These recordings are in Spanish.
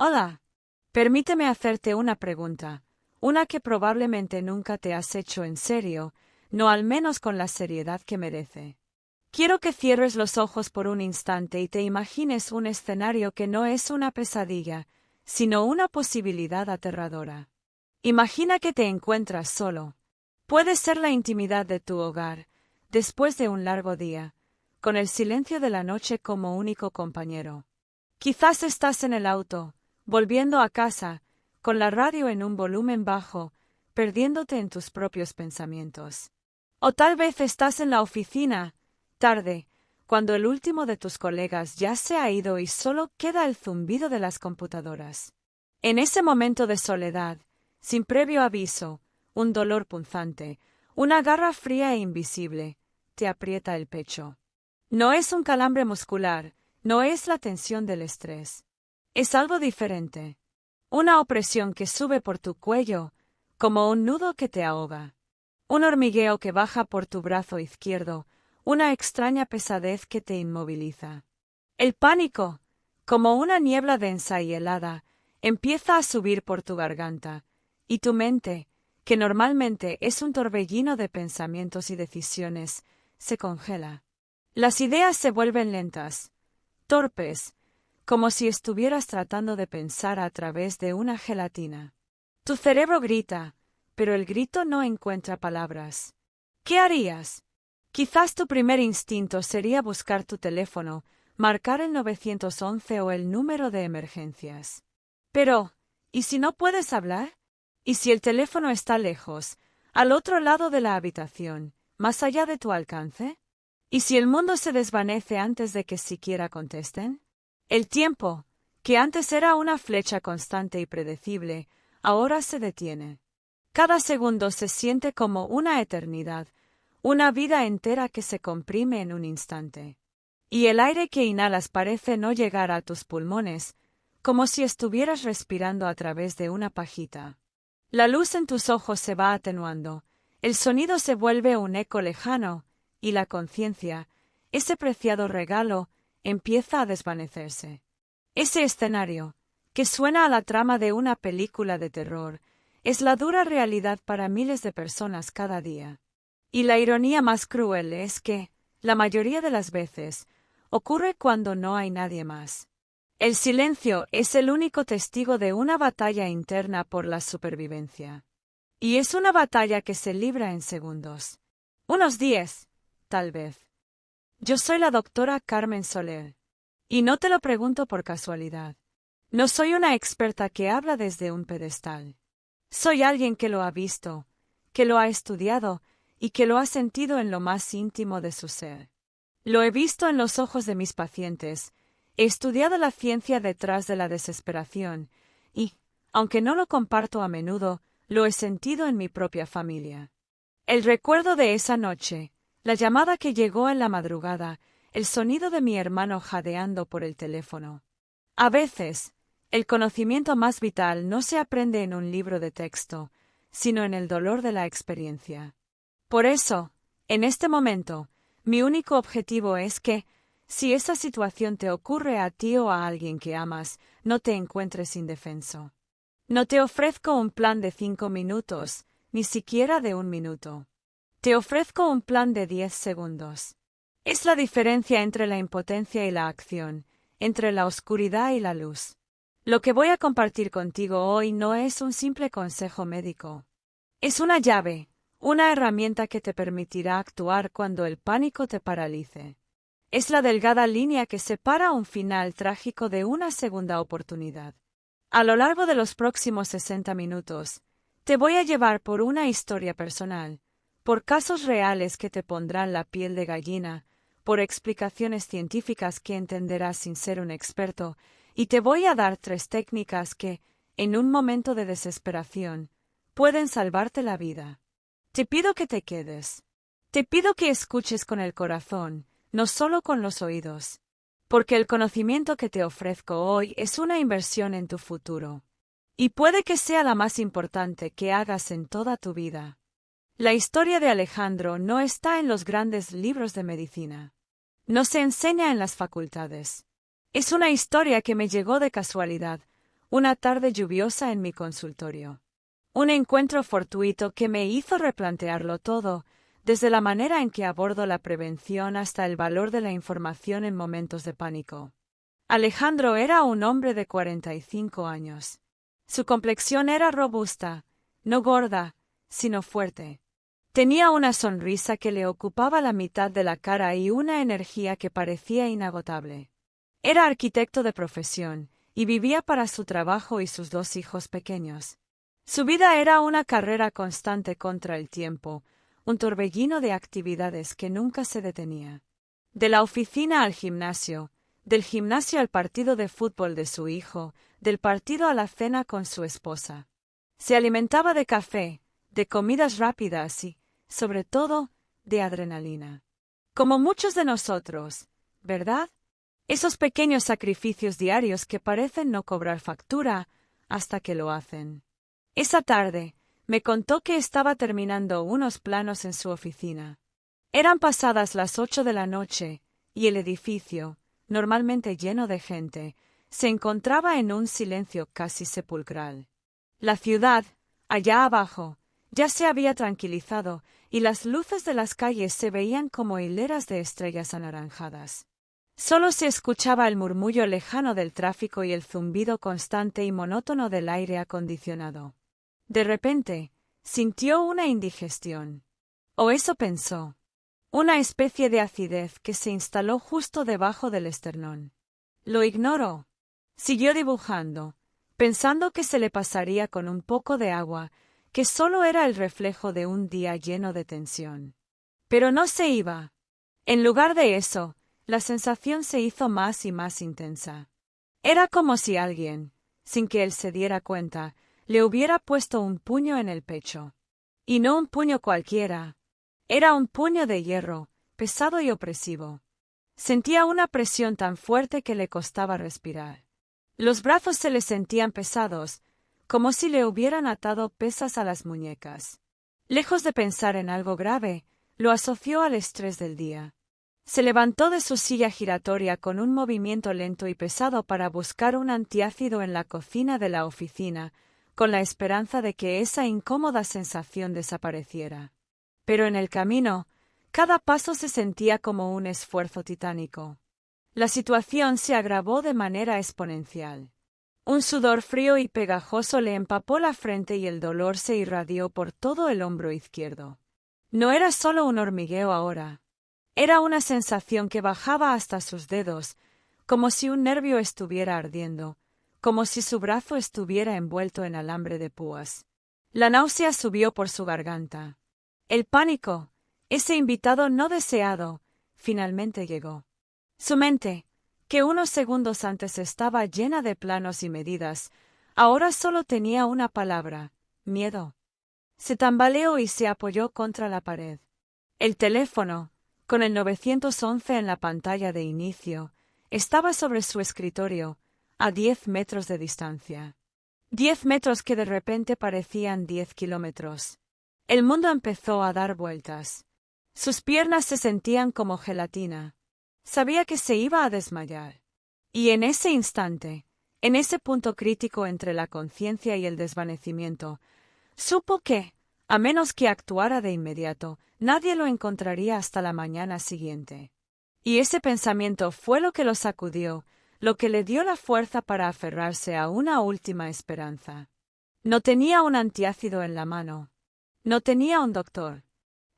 Hola. Permíteme hacerte una pregunta, una que probablemente nunca te has hecho en serio, no al menos con la seriedad que merece. Quiero que cierres los ojos por un instante y te imagines un escenario que no es una pesadilla, sino una posibilidad aterradora. Imagina que te encuentras solo. Puede ser la intimidad de tu hogar, después de un largo día, con el silencio de la noche como único compañero. Quizás estás en el auto, volviendo a casa, con la radio en un volumen bajo, perdiéndote en tus propios pensamientos. O tal vez estás en la oficina, tarde, cuando el último de tus colegas ya se ha ido y solo queda el zumbido de las computadoras. En ese momento de soledad, sin previo aviso, un dolor punzante, una garra fría e invisible, te aprieta el pecho. No es un calambre muscular, no es la tensión del estrés. Es algo diferente. Una opresión que sube por tu cuello, como un nudo que te ahoga. Un hormigueo que baja por tu brazo izquierdo, una extraña pesadez que te inmoviliza. El pánico, como una niebla densa y helada, empieza a subir por tu garganta, y tu mente, que normalmente es un torbellino de pensamientos y decisiones, se congela. Las ideas se vuelven lentas, torpes, como si estuvieras tratando de pensar a través de una gelatina. Tu cerebro grita, pero el grito no encuentra palabras. ¿Qué harías? Quizás tu primer instinto sería buscar tu teléfono, marcar el 911 o el número de emergencias. Pero, ¿y si no puedes hablar? ¿Y si el teléfono está lejos, al otro lado de la habitación, más allá de tu alcance? ¿Y si el mundo se desvanece antes de que siquiera contesten? El tiempo, que antes era una flecha constante y predecible, ahora se detiene. Cada segundo se siente como una eternidad, una vida entera que se comprime en un instante. Y el aire que inhalas parece no llegar a tus pulmones, como si estuvieras respirando a través de una pajita. La luz en tus ojos se va atenuando, el sonido se vuelve un eco lejano, y la conciencia, ese preciado regalo, empieza a desvanecerse. Ese escenario, que suena a la trama de una película de terror, es la dura realidad para miles de personas cada día. Y la ironía más cruel es que, la mayoría de las veces, ocurre cuando no hay nadie más. El silencio es el único testigo de una batalla interna por la supervivencia. Y es una batalla que se libra en segundos. Unos 10, tal vez. Yo soy la doctora Carmen Soler. Y no te lo pregunto por casualidad. No soy una experta que habla desde un pedestal. Soy alguien que lo ha visto, que lo ha estudiado y que lo ha sentido en lo más íntimo de su ser. Lo he visto en los ojos de mis pacientes, he estudiado la ciencia detrás de la desesperación y, aunque no lo comparto a menudo, lo he sentido en mi propia familia. El recuerdo de esa noche, la llamada que llegó en la madrugada, el sonido de mi hermano jadeando por el teléfono. A veces, el conocimiento más vital no se aprende en un libro de texto, sino en el dolor de la experiencia. Por eso, en este momento, mi único objetivo es que, si esa situación te ocurre a ti o a alguien que amas, no te encuentres indefenso. No te ofrezco un plan de 5 minutos, ni siquiera de 1 minuto. Te ofrezco un plan de 10 segundos. Es la diferencia entre la impotencia y la acción, entre la oscuridad y la luz. Lo que voy a compartir contigo hoy no es un simple consejo médico. Es una llave, una herramienta que te permitirá actuar cuando el pánico te paralice. Es la delgada línea que separa un final trágico de una segunda oportunidad. A lo largo de los próximos 60 minutos, te voy a llevar por una historia personal, por casos reales que te pondrán la piel de gallina, por explicaciones científicas que entenderás sin ser un experto, y te voy a dar 3 técnicas que, en un momento de desesperación, pueden salvarte la vida. Te pido que te quedes. Te pido que escuches con el corazón, no solo con los oídos. Porque el conocimiento que te ofrezco hoy es una inversión en tu futuro. Y puede que sea la más importante que hagas en toda tu vida. La historia de Alejandro no está en los grandes libros de medicina. No se enseña en las facultades. Es una historia que me llegó de casualidad, una tarde lluviosa en mi consultorio. Un encuentro fortuito que me hizo replantearlo todo, desde la manera en que abordo la prevención hasta el valor de la información en momentos de pánico. Alejandro era un hombre de 45 años. Su complexión era robusta, no gorda, sino fuerte. Tenía una sonrisa que le ocupaba la mitad de la cara y una energía que parecía inagotable. Era arquitecto de profesión, y vivía para su trabajo y sus 2 hijos pequeños. Su vida era una carrera constante contra el tiempo, un torbellino de actividades que nunca se detenía. De la oficina al gimnasio, del gimnasio al partido de fútbol de su hijo, del partido a la cena con su esposa. Se alimentaba de café, de comidas rápidas y, sobre todo, de adrenalina. Como muchos de nosotros, ¿verdad? Esos pequeños sacrificios diarios que parecen no cobrar factura hasta que lo hacen. Esa tarde, me contó que estaba terminando unos planos en su oficina. Eran pasadas las 8 de la noche, y el edificio, normalmente lleno de gente, se encontraba en un silencio casi sepulcral. La ciudad, allá abajo, ya se había tranquilizado, y las luces de las calles se veían como hileras de estrellas anaranjadas. Solo se escuchaba el murmullo lejano del tráfico y el zumbido constante y monótono del aire acondicionado. De repente, sintió una indigestión. O eso pensó. Una especie de acidez que se instaló justo debajo del esternón. Lo ignoró. Siguió dibujando, pensando que se le pasaría con un poco de agua, que solo era el reflejo de un día lleno de tensión. Pero no se iba. En lugar de eso, la sensación se hizo más y más intensa. Era como si alguien, sin que él se diera cuenta, le hubiera puesto un puño en el pecho. Y no un puño cualquiera. Era un puño de hierro, pesado y opresivo. Sentía una presión tan fuerte que le costaba respirar. Los brazos se le sentían pesados, como si le hubieran atado pesas a las muñecas. Lejos de pensar en algo grave, lo asoció al estrés del día. Se levantó de su silla giratoria con un movimiento lento y pesado para buscar un antiácido en la cocina de la oficina, con la esperanza de que esa incómoda sensación desapareciera. Pero en el camino, cada paso se sentía como un esfuerzo titánico. La situación se agravó de manera exponencial. Un sudor frío y pegajoso le empapó la frente y el dolor se irradió por todo el hombro izquierdo. No era solo un hormigueo ahora. Era una sensación que bajaba hasta sus dedos, como si un nervio estuviera ardiendo, como si su brazo estuviera envuelto en alambre de púas. La náusea subió por su garganta. El pánico, ese invitado no deseado, finalmente llegó. Su mente, que unos segundos antes estaba llena de planos y medidas, ahora solo tenía una palabra: miedo. Se tambaleó y se apoyó contra la pared. El teléfono, con el 911 en la pantalla de inicio, estaba sobre su escritorio, a 10 metros de distancia. 10 metros que de repente parecían 10 kilómetros. El mundo empezó a dar vueltas. Sus piernas se sentían como gelatina. Sabía que se iba a desmayar. Y en ese instante, en ese punto crítico entre la conciencia y el desvanecimiento, supo que, a menos que actuara de inmediato, nadie lo encontraría hasta la mañana siguiente. Y ese pensamiento fue lo que lo sacudió, lo que le dio la fuerza para aferrarse a una última esperanza. No tenía un antiácido en la mano. No tenía un doctor.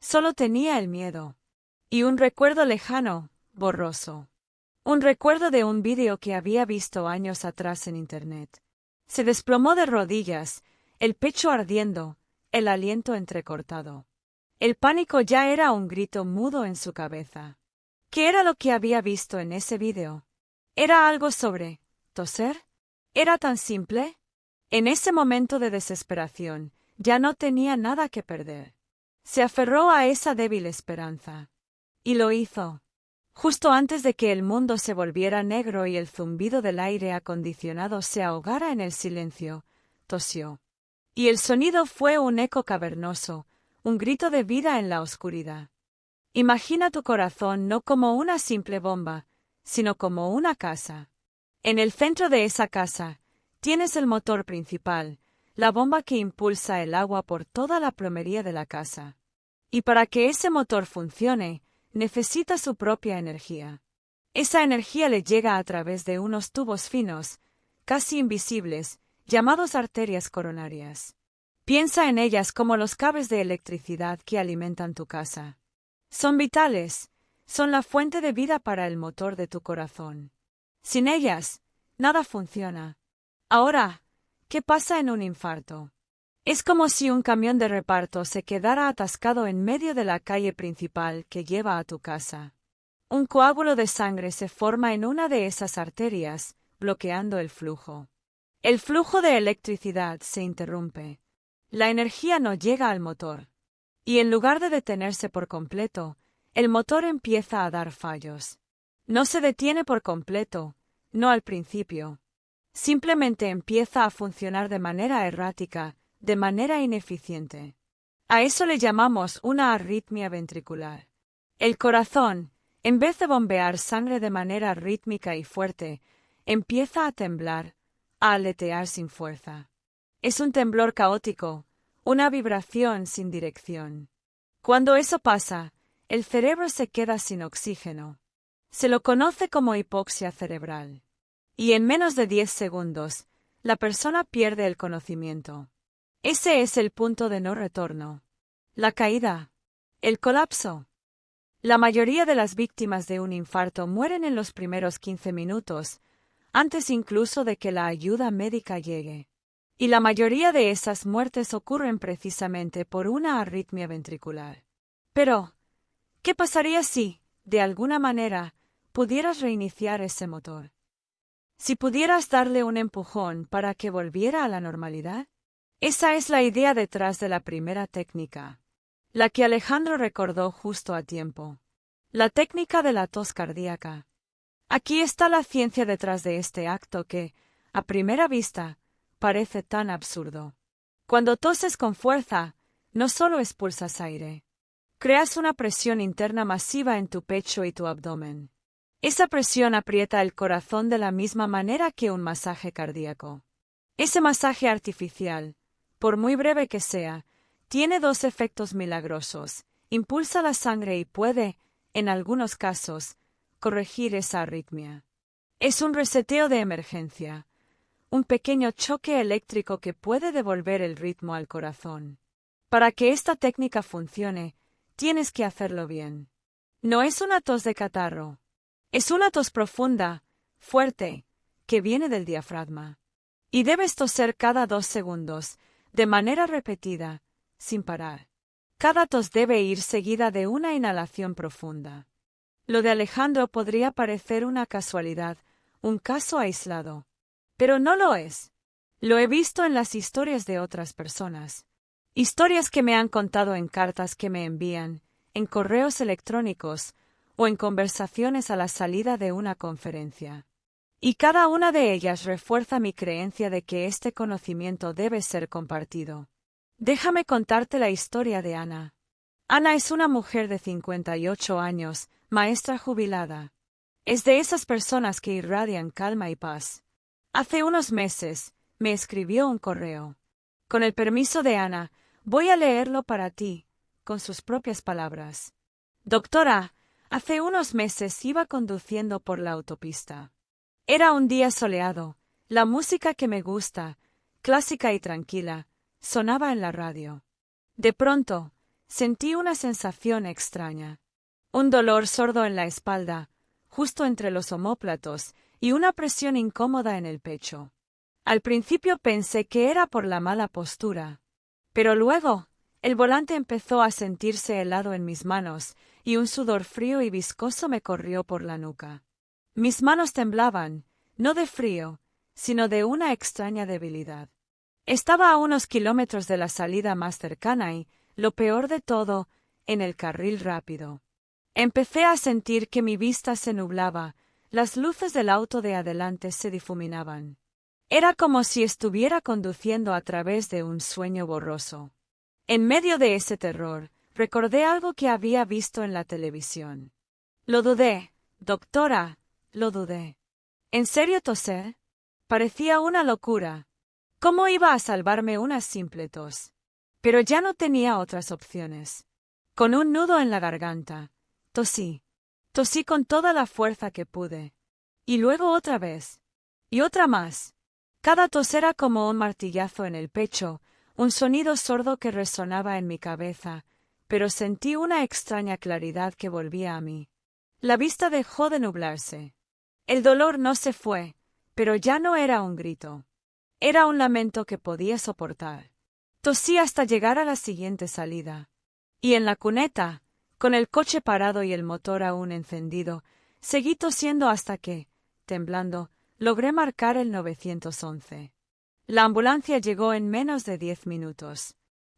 Solo tenía el miedo. Y un recuerdo lejano, borroso. Un recuerdo de un vídeo que había visto años atrás en Internet. Se desplomó de rodillas, el pecho ardiendo, el aliento entrecortado. El pánico ya era un grito mudo en su cabeza. ¿Qué era lo que había visto en ese vídeo? ¿Era algo sobre toser? ¿Era tan simple? En ese momento de desesperación, ya no tenía nada que perder. Se aferró a esa débil esperanza. Y lo hizo. Justo antes de que el mundo se volviera negro y el zumbido del aire acondicionado se ahogara en el silencio, tosió. Y el sonido fue un eco cavernoso, un grito de vida en la oscuridad. Imagina tu corazón no como una simple bomba, sino como una casa. En el centro de esa casa, Tienes el motor principal, la bomba que impulsa el agua por toda la plomería de la casa. Y para que ese motor funcione, necesita su propia energía. Esa energía le llega a través de unos tubos finos, casi invisibles, llamados arterias coronarias. Piensa en ellas como los cables de electricidad que alimentan tu casa. Son vitales, son la fuente de vida para el motor de tu corazón. Sin ellas, nada funciona. Ahora, ¿qué pasa en un infarto? Es como si un camión de reparto se quedara atascado en medio de la calle principal que lleva a tu casa. Un coágulo de sangre se forma en una de esas arterias, bloqueando el flujo. El flujo de electricidad se interrumpe. La energía no llega al motor. Y en lugar de detenerse por completo, el motor empieza a dar fallos. No se detiene por completo, no al principio. Simplemente empieza a funcionar de manera errática, de manera ineficiente. A eso le llamamos una arritmia ventricular. El corazón, en vez de bombear sangre de manera rítmica y fuerte, empieza a temblar, a aletear sin fuerza. Es un temblor caótico, una vibración sin dirección. Cuando eso pasa, el cerebro se queda sin oxígeno. Se lo conoce como hipoxia cerebral. Y en menos de 10 segundos, la persona pierde el conocimiento. Ese es el punto de no retorno. La caída. El colapso. La mayoría de las víctimas de un infarto mueren en los primeros 15 minutos, antes incluso de que la ayuda médica llegue. Y la mayoría de esas muertes ocurren precisamente por una arritmia ventricular. Pero, ¿qué pasaría si, de alguna manera, pudieras reiniciar ese motor? Si pudieras darle un empujón para que volviera a la normalidad. Esa es la idea detrás de la primera técnica, la que Alejandro recordó justo a tiempo. La técnica de la tos cardíaca. Aquí está la ciencia detrás de este acto que, a primera vista, parece tan absurdo. Cuando toses con fuerza, no solo expulsas aire. Creas una presión interna masiva en tu pecho y tu abdomen. Esa presión aprieta el corazón de la misma manera que un masaje cardíaco. Ese masaje artificial, por muy breve que sea, tiene dos efectos milagrosos. Impulsa la sangre y puede, en algunos casos, corregir esa arritmia. Es un reseteo de emergencia, un pequeño choque eléctrico que puede devolver el ritmo al corazón. Para que esta técnica funcione, tienes que hacerlo bien. No es una tos de catarro. Es una tos profunda, fuerte, que viene del diafragma. Y debes toser cada 2 segundos, de manera repetida, sin parar. Cada tos debe ir seguida de una inhalación profunda. Lo de Alejandro podría parecer una casualidad, un caso aislado. Pero no lo es. Lo he visto en las historias de otras personas. Historias que me han contado en cartas que me envían, en correos electrónicos o en conversaciones a la salida de una conferencia. Y cada una de ellas refuerza mi creencia de que este conocimiento debe ser compartido. Déjame contarte la historia de Ana. Ana es una mujer de 58 años, maestra jubilada. Es de esas personas que irradian calma y paz. Hace unos meses, me escribió un correo. Con el permiso de Ana, voy a leerlo para ti, con sus propias palabras. Doctora, hace unos meses iba conduciendo por la autopista. Era un día soleado, la música que me gusta, clásica y tranquila, sonaba en la radio. De pronto, sentí una sensación extraña. Un dolor sordo en la espalda, justo entre los omóplatos, y una presión incómoda en el pecho. Al principio pensé que era por la mala postura. Pero luego, el volante empezó a sentirse helado en mis manos, y un sudor frío y viscoso me corrió por la nuca. Mis manos temblaban, no de frío, sino de una extraña debilidad. Estaba a unos kilómetros de la salida más cercana y, lo peor de todo, en el carril rápido. Empecé a sentir que mi vista se nublaba, las luces del auto de adelante se difuminaban. Era como si estuviera conduciendo a través de un sueño borroso. En medio de ese terror, recordé algo que había visto en la televisión. Lo dudé, doctora, lo dudé. ¿En serio tosé? Parecía una locura. ¿Cómo iba a salvarme una simple tos? Pero ya no tenía otras opciones. Con un nudo en la garganta, tosí. Tosí con toda la fuerza que pude. Y luego otra vez. Y otra más. Cada tos era como un martillazo en el pecho, un sonido sordo que resonaba en mi cabeza, pero sentí una extraña claridad que volvía a mí. La vista dejó de nublarse. El dolor no se fue, pero ya no era un grito. Era un lamento que podía soportar. Tosí hasta llegar a la siguiente salida. Y en la cuneta, con el coche parado y el motor aún encendido, seguí tosiendo hasta que, temblando, logré marcar el 911. La ambulancia llegó en menos de 10 minutos.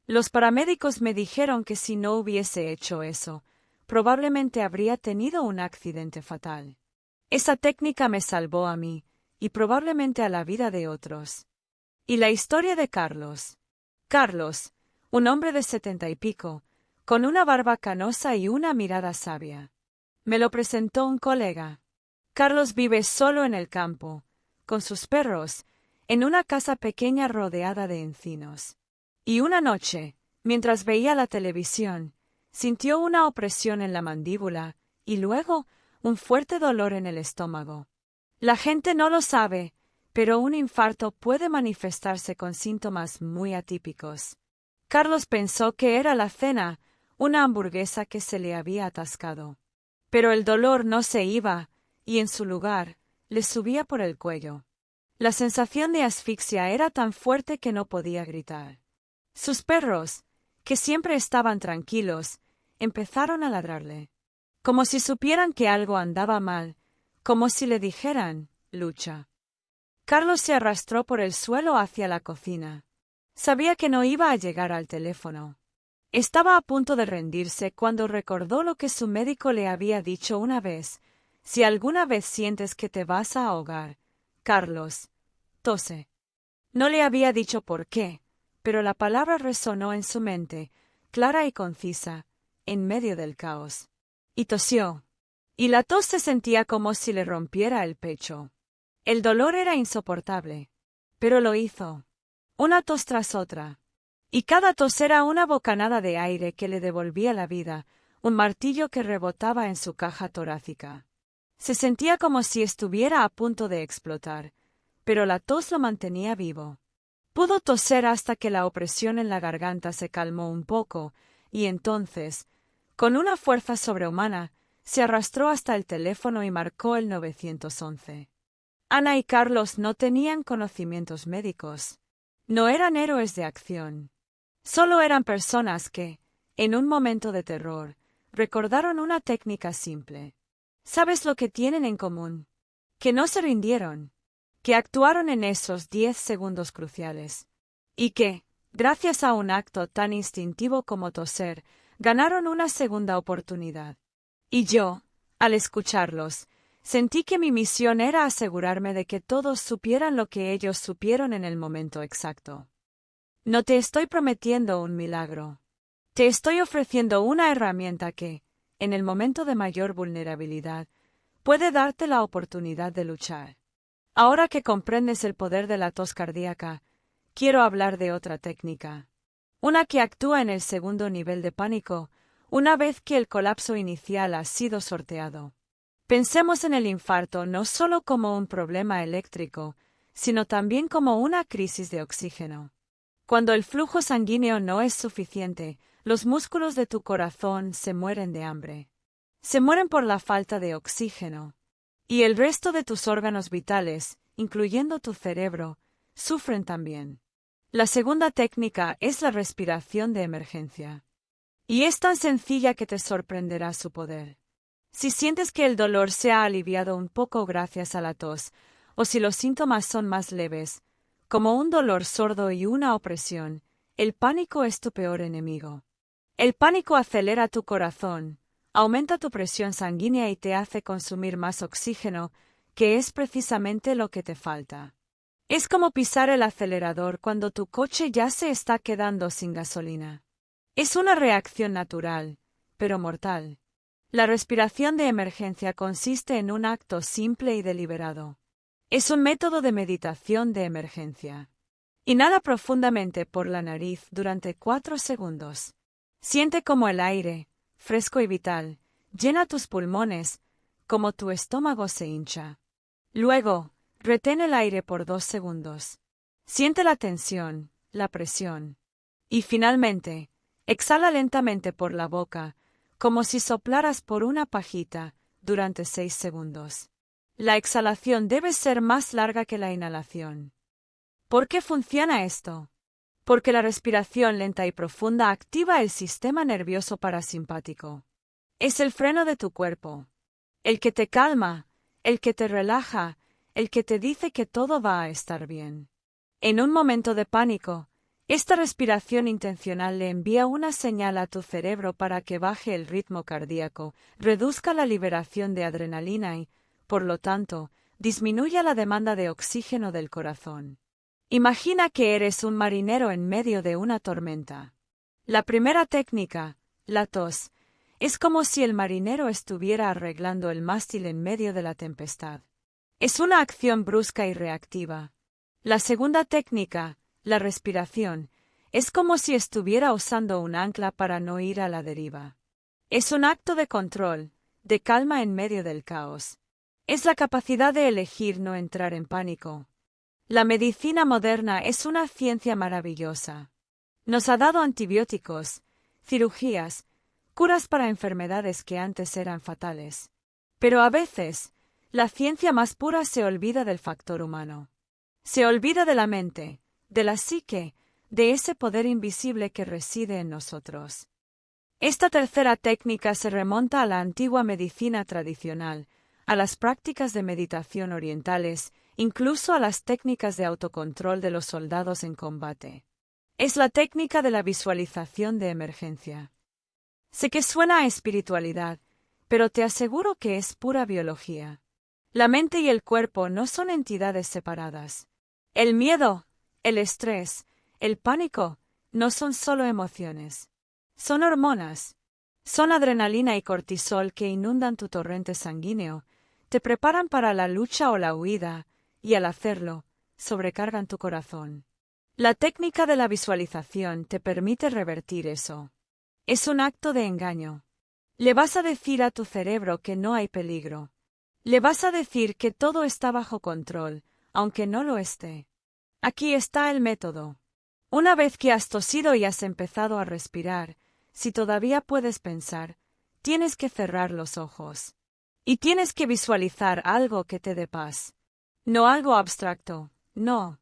Los paramédicos me dijeron que si no hubiese hecho eso, probablemente habría tenido un accidente fatal. Esa técnica me salvó a mí, y probablemente a la vida de otros. Y la historia de Carlos. Carlos, un hombre de 70 y pico, con una barba canosa y una mirada sabia. Me lo presentó un colega. Carlos vive solo en el campo, con sus perros, en una casa pequeña rodeada de encinos. Y una noche, mientras veía la televisión, sintió una opresión en la mandíbula y luego un fuerte dolor en el estómago. La gente no lo sabe, pero un infarto puede manifestarse con síntomas muy atípicos. Carlos pensó que era la cena, una hamburguesa que se le había atascado. Pero el dolor no se iba, y en su lugar, le subía por el cuello. La sensación de asfixia era tan fuerte que no podía gritar. Sus perros, que siempre estaban tranquilos, empezaron a ladrarle. Como si supieran que algo andaba mal, como si le dijeran, lucha. Carlos se arrastró por el suelo hacia la cocina. Sabía que no iba a llegar al teléfono. Estaba a punto de rendirse cuando recordó lo que su médico le había dicho una vez. Si alguna vez sientes que te vas a ahogar, Carlos, tose. No le había dicho por qué, pero la palabra resonó en su mente, clara y concisa, en medio del caos. Y tosió. Y la tos se sentía como si le rompiera el pecho. El dolor era insoportable. Pero lo hizo. Una tos tras otra. Y cada tos era una bocanada de aire que le devolvía la vida, un martillo que rebotaba en su caja torácica. Se sentía como si estuviera a punto de explotar, pero la tos lo mantenía vivo. Pudo toser hasta que la opresión en la garganta se calmó un poco, y entonces, con una fuerza sobrehumana, se arrastró hasta el teléfono y marcó el 911. Ana y Carlos no tenían conocimientos médicos. No eran héroes de acción. Solo eran personas que, en un momento de terror, recordaron una técnica simple. ¿Sabes lo que tienen en común? Que no se rindieron, que actuaron en esos 10 segundos cruciales, y que, gracias a un acto tan instintivo como toser, ganaron una segunda oportunidad. Y yo, al escucharlos, sentí que mi misión era asegurarme de que todos supieran lo que ellos supieron en el momento exacto. No te estoy prometiendo un milagro. Te estoy ofreciendo una herramienta que, en el momento de mayor vulnerabilidad, puede darte la oportunidad de luchar. Ahora que comprendes el poder de la tos cardíaca, quiero hablar de otra técnica. Una que actúa en el segundo nivel de pánico, una vez que el colapso inicial ha sido sorteado. Pensemos en el infarto no solo como un problema eléctrico, sino también como una crisis de oxígeno. Cuando el flujo sanguíneo no es suficiente, los músculos de tu corazón se mueren de hambre. Se mueren por la falta de oxígeno. Y el resto de tus órganos vitales, incluyendo tu cerebro, sufren también. La segunda técnica es la respiración de emergencia. Y es tan sencilla que te sorprenderá su poder. Si sientes que el dolor se ha aliviado un poco gracias a la tos, o si los síntomas son más leves, como un dolor sordo y una opresión, el pánico es tu peor enemigo. El pánico acelera tu corazón, aumenta tu presión sanguínea y te hace consumir más oxígeno, que es precisamente lo que te falta. Es como pisar el acelerador cuando tu coche ya se está quedando sin gasolina. Es una reacción natural, pero mortal. La respiración de emergencia consiste en un acto simple y deliberado. Es un método de meditación de emergencia. Inhala profundamente por la nariz durante 4 segundos. Siente como el aire, fresco y vital, llena tus pulmones, como tu estómago se hincha. Luego, retén el aire por 2 segundos. Siente la tensión, la presión. Y finalmente, exhala lentamente por la boca, como si soplaras por una pajita, durante 6 segundos. La exhalación debe ser más larga que la inhalación. ¿Por qué funciona esto? Porque la respiración lenta y profunda activa el sistema nervioso parasimpático. Es el freno de tu cuerpo. El que te calma, el que te relaja, el que te dice que todo va a estar bien. En un momento de pánico, esta respiración intencional le envía una señal a tu cerebro para que baje el ritmo cardíaco, reduzca la liberación de adrenalina y, por lo tanto, disminuya la demanda de oxígeno del corazón. Imagina que eres un marinero en medio de una tormenta. La primera técnica, la tos, es como si el marinero estuviera arreglando el mástil en medio de la tempestad. Es una acción brusca y reactiva. La segunda técnica, la respiración, es como si estuviera usando un ancla para no ir a la deriva. Es un acto de control, de calma en medio del caos. Es la capacidad de elegir no entrar en pánico. La medicina moderna es una ciencia maravillosa. Nos ha dado antibióticos, cirugías, curas para enfermedades que antes eran fatales. Pero a veces, la ciencia más pura se olvida del factor humano. Se olvida de la mente, de la psique, de ese poder invisible que reside en nosotros. Esta tercera técnica se remonta a la antigua medicina tradicional, a las prácticas de meditación orientales, incluso a las técnicas de autocontrol de los soldados en combate. Es la técnica de la visualización de emergencia. Sé que suena a espiritualidad, pero te aseguro que es pura biología. La mente y el cuerpo no son entidades separadas. El miedo, el estrés, el pánico, no son solo emociones. Son hormonas. Son adrenalina y cortisol que inundan tu torrente sanguíneo, te preparan para la lucha o la huida, y al hacerlo, sobrecargan tu corazón. La técnica de la visualización te permite revertir eso. Es un acto de engaño. Le vas a decir a tu cerebro que no hay peligro. Le vas a decir que todo está bajo control, aunque no lo esté. Aquí está el método. Una vez que has tosido y has empezado a respirar, si todavía puedes pensar, tienes que cerrar los ojos. Y tienes que visualizar algo que te dé paz. No algo abstracto, no.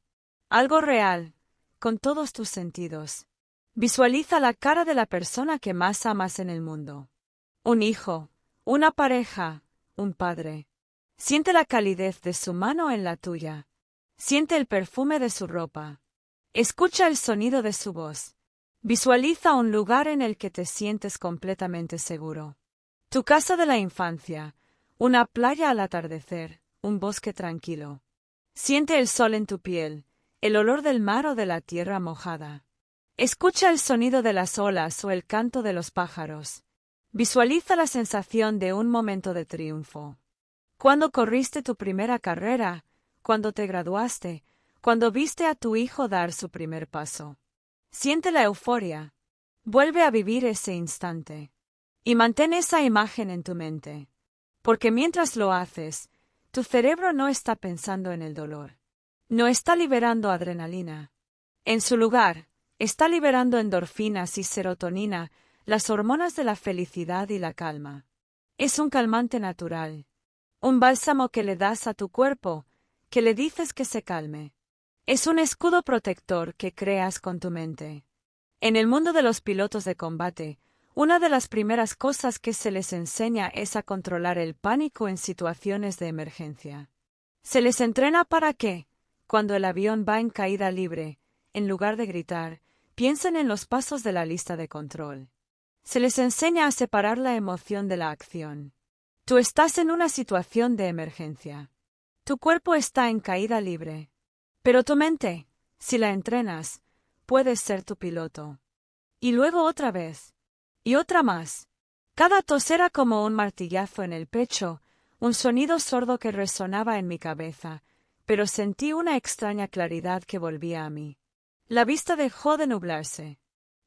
Algo real, con todos tus sentidos. Visualiza la cara de la persona que más amas en el mundo. Un hijo, una pareja, un padre. Siente la calidez de su mano en la tuya. Siente el perfume de su ropa. Escucha el sonido de su voz. Visualiza un lugar en el que te sientes completamente seguro. Tu casa de la infancia, una playa al atardecer, un bosque tranquilo. Siente el sol en tu piel, el olor del mar o de la tierra mojada. Escucha el sonido de las olas o el canto de los pájaros. Visualiza la sensación de un momento de triunfo. Cuando corriste tu primera carrera, cuando te graduaste, cuando viste a tu hijo dar su primer paso. Siente la euforia. Vuelve a vivir ese instante. Y mantén esa imagen en tu mente. Porque mientras lo haces, tu cerebro no está pensando en el dolor. No está liberando adrenalina. En su lugar, está liberando endorfinas y serotonina, las hormonas de la felicidad y la calma. Es un calmante natural. Un bálsamo que le das a tu cuerpo, que le dices que se calme. Es un escudo protector que creas con tu mente. En el mundo de los pilotos de combate, una de las primeras cosas que se les enseña es a controlar el pánico en situaciones de emergencia. Se les entrena para que, cuando el avión va en caída libre, en lugar de gritar, piensen en los pasos de la lista de control. Se les enseña a separar la emoción de la acción. Tú estás en una situación de emergencia. Tu cuerpo está en caída libre. Pero tu mente, si la entrenas, puedes ser tu piloto. Y luego otra vez. Y otra más. Cada tos era como un martillazo en el pecho, un sonido sordo que resonaba en mi cabeza, pero sentí una extraña claridad que volvía a mí. La vista dejó de nublarse.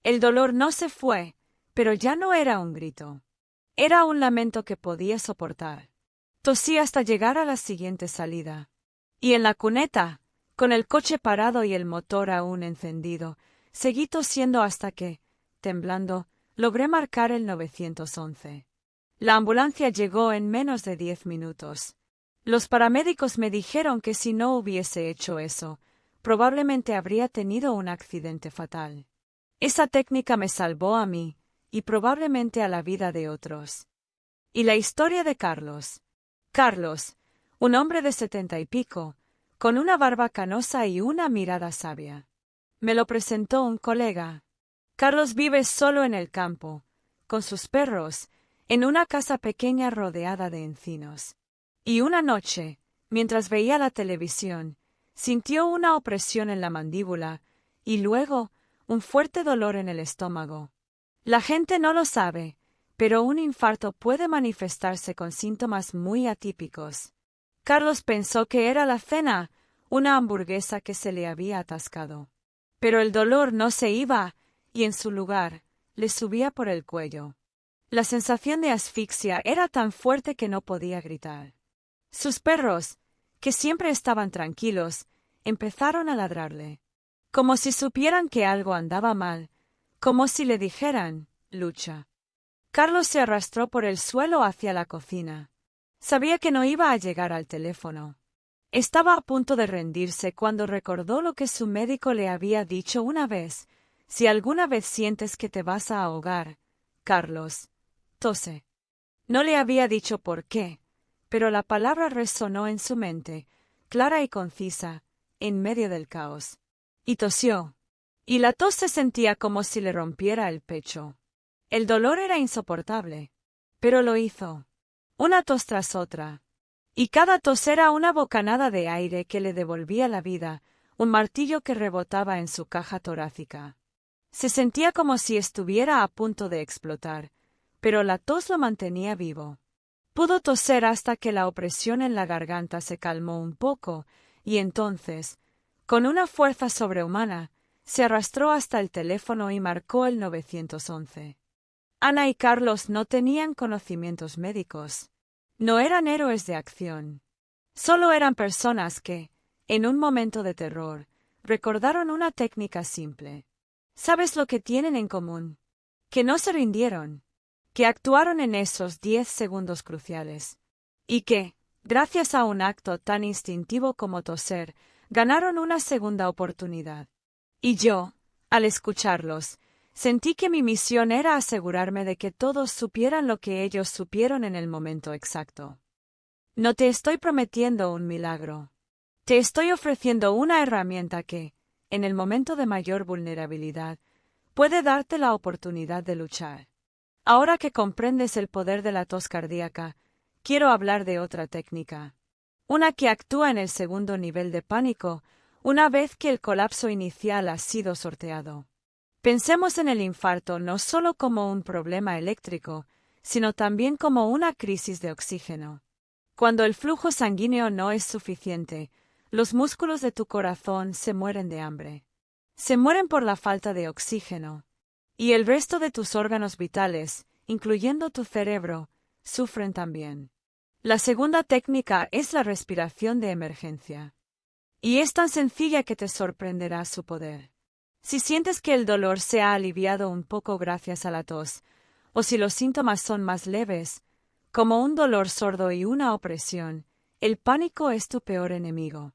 El dolor no se fue, pero ya no era un grito. Era un lamento que podía soportar. Tosí hasta llegar a la siguiente salida. Y en la cuneta, con el coche parado y el motor aún encendido, seguí tosiendo hasta que, temblando, logré marcar el 911. La ambulancia llegó en menos de 10 minutos. Los paramédicos me dijeron que si no hubiese hecho eso, probablemente habría tenido un accidente fatal. Esa técnica me salvó a mí, y probablemente a la vida de otros. Y la historia de Carlos. Carlos, un hombre de 70 y pico, con una barba canosa y una mirada sabia. Me lo presentó un colega. Carlos vive solo en el campo, con sus perros, en una casa pequeña rodeada de encinos. Y una noche, mientras veía la televisión, sintió una opresión en la mandíbula y luego un fuerte dolor en el estómago. La gente no lo sabe, pero un infarto puede manifestarse con síntomas muy atípicos. Carlos pensó que era la cena, una hamburguesa que se le había atascado. Pero el dolor no se iba, y en su lugar, le subía por el cuello. La sensación de asfixia era tan fuerte que no podía gritar. Sus perros, que siempre estaban tranquilos, empezaron a ladrarle, como si supieran que algo andaba mal, como si le dijeran, lucha. Carlos se arrastró por el suelo hacia la cocina. Sabía que no iba a llegar al teléfono. Estaba a punto de rendirse cuando recordó lo que su médico le había dicho una vez: si alguna vez sientes que te vas a ahogar, Carlos, tose. No le había dicho por qué, pero la palabra resonó en su mente, clara y concisa, en medio del caos. Y tosió. Y la tos se sentía como si le rompiera el pecho. El dolor era insoportable, pero lo hizo. Una tos tras otra. Y cada tos era una bocanada de aire que le devolvía la vida, un martillo que rebotaba en su caja torácica. Se sentía como si estuviera a punto de explotar, pero la tos lo mantenía vivo. Pudo toser hasta que la opresión en la garganta se calmó un poco, y entonces, con una fuerza sobrehumana, se arrastró hasta el teléfono y marcó el 911. Ana y Carlos no tenían conocimientos médicos. No eran héroes de acción. Solo eran personas que, en un momento de terror, recordaron una técnica simple. ¿Sabes lo que tienen en común? Que no se rindieron, que actuaron en esos 10 segundos cruciales, y que, gracias a un acto tan instintivo como toser, ganaron una segunda oportunidad. Y yo, al escucharlos, sentí que mi misión era asegurarme de que todos supieran lo que ellos supieron en el momento exacto. No te estoy prometiendo un milagro. Te estoy ofreciendo una herramienta que, en el momento de mayor vulnerabilidad, puede darte la oportunidad de luchar. Ahora que comprendes el poder de la tos cardíaca, quiero hablar de otra técnica. Una que actúa en el segundo nivel de pánico, una vez que el colapso inicial ha sido sorteado. Pensemos en el infarto no solo como un problema eléctrico, sino también como una crisis de oxígeno. Cuando el flujo sanguíneo no es suficiente, los músculos de tu corazón se mueren de hambre. Se mueren por la falta de oxígeno. Y el resto de tus órganos vitales, incluyendo tu cerebro, sufren también. La segunda técnica es la respiración de emergencia. Y es tan sencilla que te sorprenderá su poder. Si sientes que el dolor se ha aliviado un poco gracias a la tos, o si los síntomas son más leves, como un dolor sordo y una opresión, el pánico es tu peor enemigo.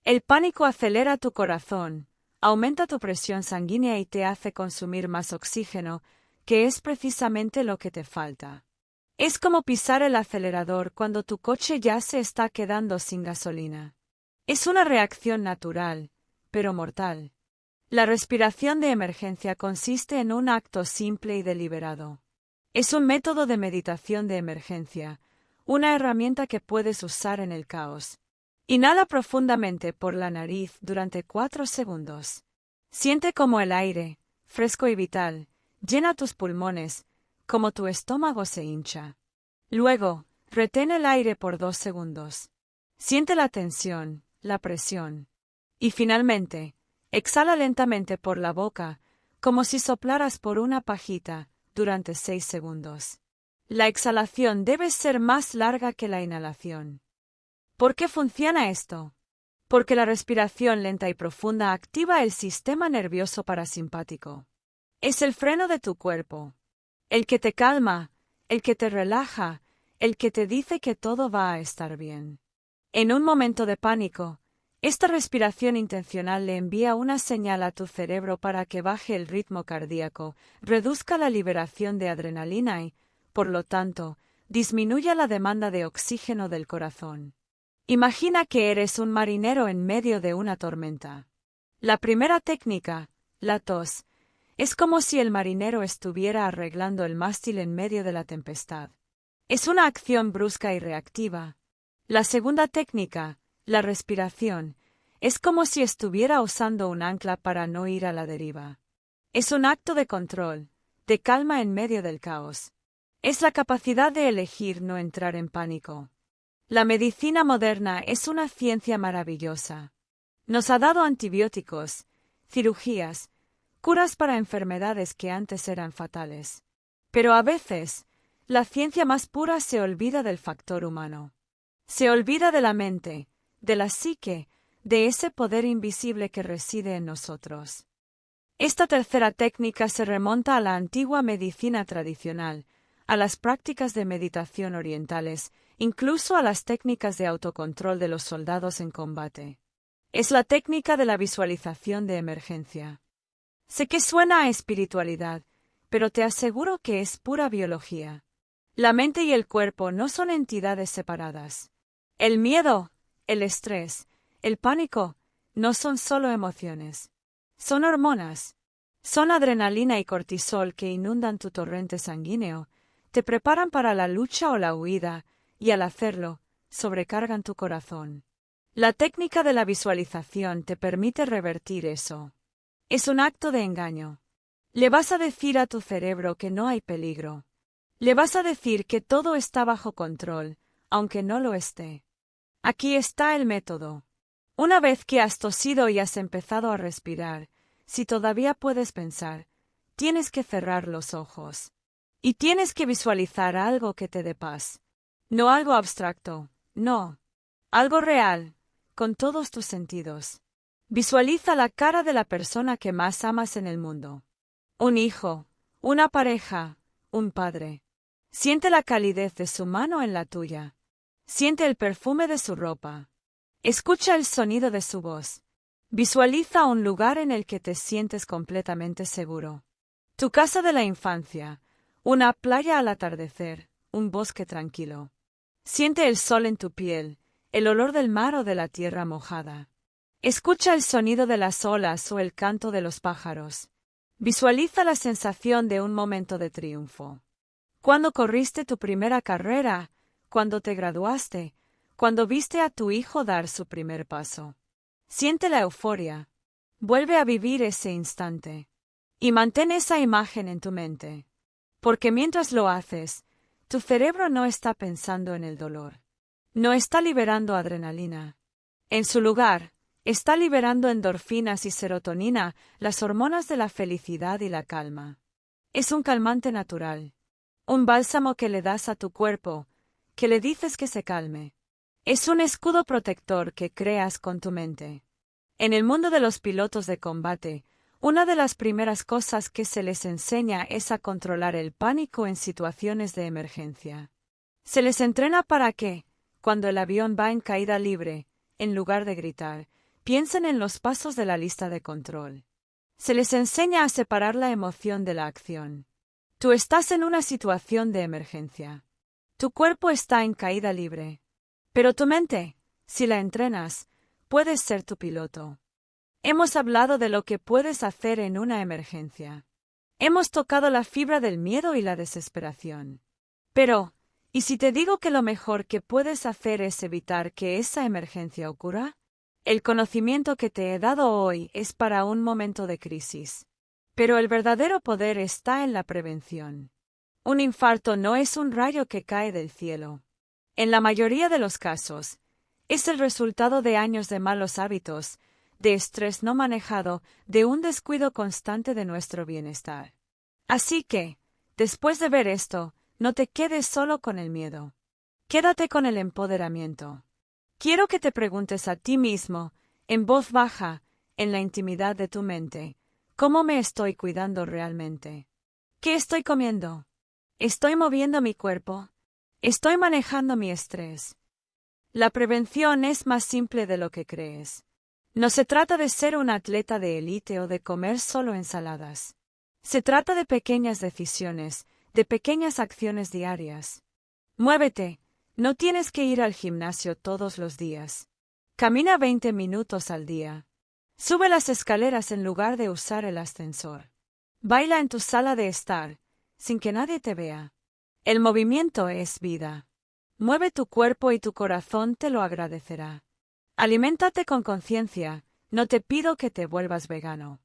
El pánico acelera tu corazón, aumenta tu presión sanguínea y te hace consumir más oxígeno, que es precisamente lo que te falta. Es como pisar el acelerador cuando tu coche ya se está quedando sin gasolina. Es una reacción natural, pero mortal. La respiración de emergencia consiste en un acto simple y deliberado. Es un método de meditación de emergencia, una herramienta que puedes usar en el caos. Inhala profundamente por la nariz durante 4 segundos. Siente como el aire, fresco y vital, llena tus pulmones, como tu estómago se hincha. Luego, retén el aire por 2 segundos. Siente la tensión, la presión. Y finalmente, exhala lentamente por la boca, como si soplaras por una pajita, durante 6 segundos. La exhalación debe ser más larga que la inhalación. ¿Por qué funciona esto? Porque la respiración lenta y profunda activa el sistema nervioso parasimpático. Es el freno de tu cuerpo, el que te calma, el que te relaja, el que te dice que todo va a estar bien. En un momento de pánico, esta respiración intencional le envía una señal a tu cerebro para que baje el ritmo cardíaco, reduzca la liberación de adrenalina y, por lo tanto, disminuya la demanda de oxígeno del corazón. Imagina que eres un marinero en medio de una tormenta. La primera técnica, la tos, es como si el marinero estuviera arreglando el mástil en medio de la tempestad. Es una acción brusca y reactiva. La segunda técnica, la respiración, es como si estuviera usando un ancla para no ir a la deriva. Es un acto de control, de calma en medio del caos. Es la capacidad de elegir no entrar en pánico. La medicina moderna es una ciencia maravillosa. Nos ha dado antibióticos, cirugías, curas para enfermedades que antes eran fatales. Pero a veces, la ciencia más pura se olvida del factor humano. Se olvida de la mente, de la psique, de ese poder invisible que reside en nosotros. Esta tercera técnica se remonta a la antigua medicina tradicional, a las prácticas de meditación orientales, incluso a las técnicas de autocontrol de los soldados en combate. Es la técnica de la visualización de emergencia. Sé que suena a espiritualidad, pero te aseguro que es pura biología. La mente y el cuerpo no son entidades separadas. El miedo, el estrés, el pánico, no son solo emociones. Son hormonas. Son adrenalina y cortisol que inundan tu torrente sanguíneo, te preparan para la lucha o la huida, y al hacerlo, sobrecargan tu corazón. La técnica de la visualización te permite revertir eso. Es un acto de engaño. Le vas a decir a tu cerebro que no hay peligro. Le vas a decir que todo está bajo control, aunque no lo esté. Aquí está el método. Una vez que has tosido y has empezado a respirar, si todavía puedes pensar, tienes que cerrar los ojos. Y tienes que visualizar algo que te dé paz. No algo abstracto, no. Algo real, con todos tus sentidos. Visualiza la cara de la persona que más amas en el mundo. Un hijo, una pareja, un padre. Siente la calidez de su mano en la tuya. Siente el perfume de su ropa. Escucha el sonido de su voz. Visualiza un lugar en el que te sientes completamente seguro. Tu casa de la infancia, una playa al atardecer, un bosque tranquilo. Siente el sol en tu piel, el olor del mar o de la tierra mojada. Escucha el sonido de las olas o el canto de los pájaros. Visualiza la sensación de un momento de triunfo. Cuando corriste tu primera carrera, cuando te graduaste, cuando viste a tu hijo dar su primer paso. Siente la euforia. Vuelve a vivir ese instante. Y mantén esa imagen en tu mente. Porque mientras lo haces, tu cerebro no está pensando en el dolor. No está liberando adrenalina. En su lugar, está liberando endorfinas y serotonina, las hormonas de la felicidad y la calma. Es un calmante natural. Un bálsamo que le das a tu cuerpo, que le dices que se calme. Es un escudo protector que creas con tu mente. En el mundo de los pilotos de combate, una de las primeras cosas que se les enseña es a controlar el pánico en situaciones de emergencia. Se les entrena para que, cuando el avión va en caída libre, en lugar de gritar, piensen en los pasos de la lista de control. Se les enseña a separar la emoción de la acción. Tú estás en una situación de emergencia. Tu cuerpo está en caída libre. Pero tu mente, si la entrenas, puedes ser tu piloto. Hemos hablado de lo que puedes hacer en una emergencia. Hemos tocado la fibra del miedo y la desesperación. Pero, ¿y si te digo que lo mejor que puedes hacer es evitar que esa emergencia ocurra? El conocimiento que te he dado hoy es para un momento de crisis. Pero el verdadero poder está en la prevención. Un infarto no es un rayo que cae del cielo. En la mayoría de los casos, Es el resultado de años de malos hábitos, de estrés no manejado, de un descuido constante de nuestro bienestar. Así que, después de ver esto, no te quedes solo con el miedo. Quédate con el empoderamiento. Quiero que te preguntes a ti mismo, en voz baja, en la intimidad de tu mente, ¿cómo me estoy cuidando realmente? ¿Qué estoy comiendo? ¿Estoy moviendo mi cuerpo? ¿Estoy manejando mi estrés? La prevención es más simple de lo que crees. No se trata de ser un atleta de élite o de comer solo ensaladas. Se trata de pequeñas decisiones, de pequeñas acciones diarias. Muévete, no tienes que ir al gimnasio todos los días. Camina 20 minutos al día. Sube las escaleras en lugar de usar el ascensor. Baila en tu sala de estar, sin que nadie te vea. El movimiento es vida. Mueve tu cuerpo y tu corazón te lo agradecerá. Aliméntate con conciencia, no te pido que te vuelvas vegano.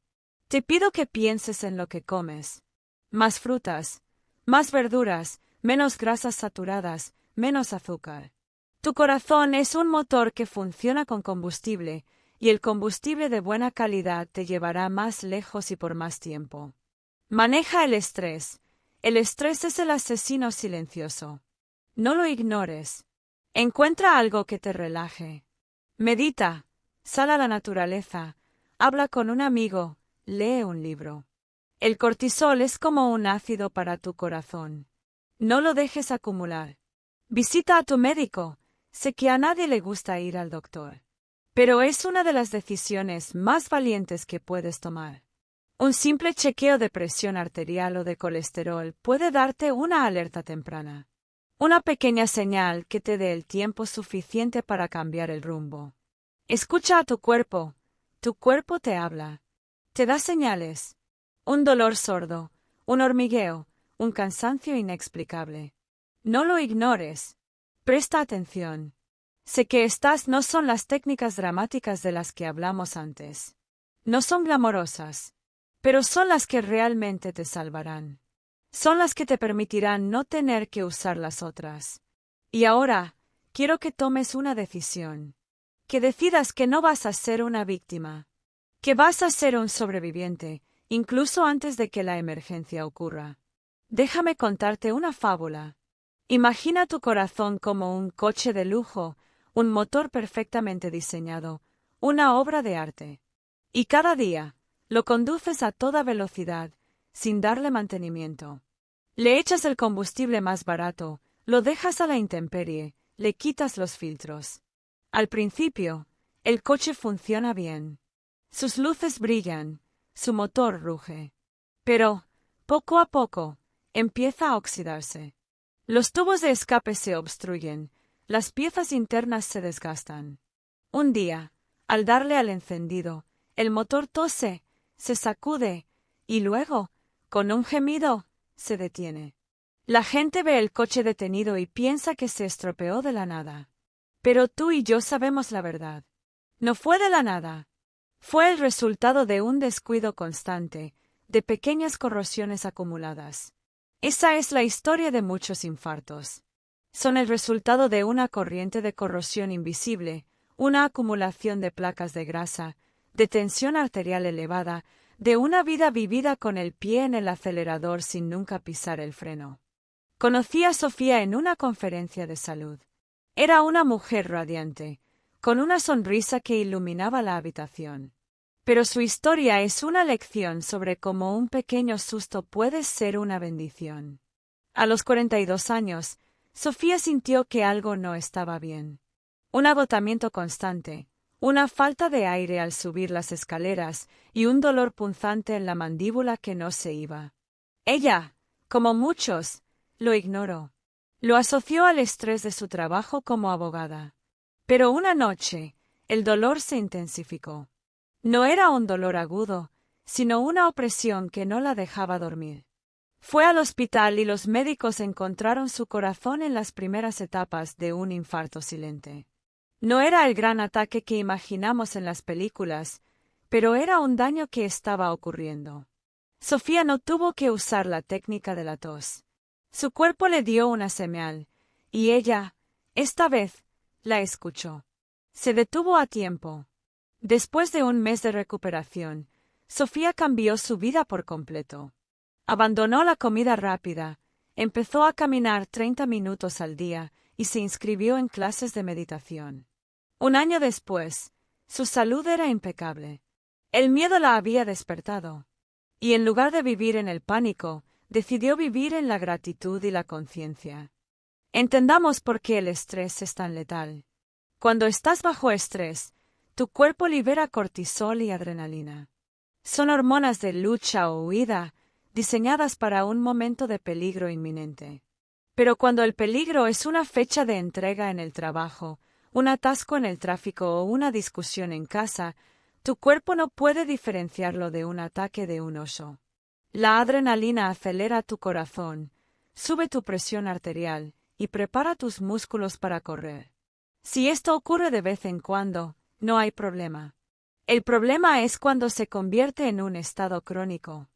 Te pido que pienses en lo que comes. Más frutas, más verduras, menos grasas saturadas, menos azúcar. Tu corazón es un motor que funciona con combustible, y el combustible de buena calidad te llevará más lejos y por más tiempo. Maneja el estrés. El estrés es el asesino silencioso. No lo ignores. Encuentra algo que te relaje. Medita, sal a la naturaleza, habla con un amigo, lee un libro. El cortisol es como un ácido para tu corazón. No lo dejes acumular. Visita a tu médico. Sé que a nadie le gusta ir al doctor. Pero es una de las decisiones más valientes que puedes tomar. Un simple chequeo de presión arterial o de colesterol puede darte una alerta temprana. Una pequeña señal que te dé el tiempo suficiente para cambiar el rumbo. Escucha a tu cuerpo te habla. Te da señales. Un dolor sordo, un hormigueo, un cansancio inexplicable. No lo ignores. Presta atención. Sé que estas no son las técnicas dramáticas de las que hablamos antes. No son glamorosas, pero son las que realmente te salvarán. Son las que te permitirán no tener que usar las otras. Y ahora, quiero que tomes una decisión. Que decidas que no vas a ser una víctima. Que vas a ser un sobreviviente, incluso antes de que la emergencia ocurra. Déjame contarte una fábula. Imagina tu corazón como un coche de lujo, un motor perfectamente diseñado, una obra de arte. Y cada día, lo conduces a toda velocidad, sin darle mantenimiento. Le echas el combustible más barato, lo dejas a la intemperie, le quitas los filtros. Al principio, el coche funciona bien. Sus luces brillan, su motor ruge. Pero, poco a poco, empieza a oxidarse. Los tubos de escape se obstruyen, las piezas internas se desgastan. Un día, al darle al encendido, el motor tose, se sacude, y luego, con un gemido, se detiene. La gente ve el coche detenido y piensa que se estropeó de la nada. Pero tú y yo sabemos la verdad. No fue de la nada. Fue el resultado de un descuido constante, de pequeñas corrosiones acumuladas. Esa es la historia de muchos infartos. Son el resultado de una corriente de corrosión invisible, una acumulación de placas de grasa, de tensión arterial elevada, de una vida vivida con el pie en el acelerador sin nunca pisar el freno. Conocí a Sofía en una conferencia de salud. Era una mujer radiante, con una sonrisa que iluminaba la habitación. Pero su historia es una lección sobre cómo un pequeño susto puede ser una bendición. A los 42 años, Sofía sintió que algo no estaba bien. Un agotamiento constante, una falta de aire al subir las escaleras y un dolor punzante en la mandíbula que no se iba. Ella, como muchos, lo ignoró. Lo asoció al estrés de su trabajo como abogada. Pero una noche, el dolor se intensificó. No era un dolor agudo, sino una opresión que no la dejaba dormir. Fue al hospital y los médicos encontraron su corazón en las primeras etapas de un infarto silente. No era el gran ataque que imaginamos en las películas, pero era un daño que estaba ocurriendo. Sofía no tuvo que usar la técnica de la tos. Su cuerpo le dio una señal, y ella, esta vez, la escuchó. Se detuvo a tiempo. Después de un mes de recuperación, Sofía cambió su vida por completo. Abandonó la comida rápida, empezó a caminar 30 minutos al día y se inscribió en clases de meditación. Un año después, su salud era impecable. El miedo la había despertado. Y en lugar de vivir en el pánico, decidió vivir en la gratitud y la conciencia. Entendamos por qué el estrés es tan letal. Cuando estás bajo estrés, tu cuerpo libera cortisol y adrenalina. Son hormonas de lucha o huida, diseñadas para un momento de peligro inminente. Pero cuando el peligro es una fecha de entrega en el trabajo, un atasco en el tráfico o una discusión en casa, tu cuerpo no puede diferenciarlo de un ataque de un oso. La adrenalina acelera tu corazón, sube tu presión arterial y prepara tus músculos para correr. Si esto ocurre de vez en cuando, no hay problema. El problema es cuando se convierte en un estado crónico.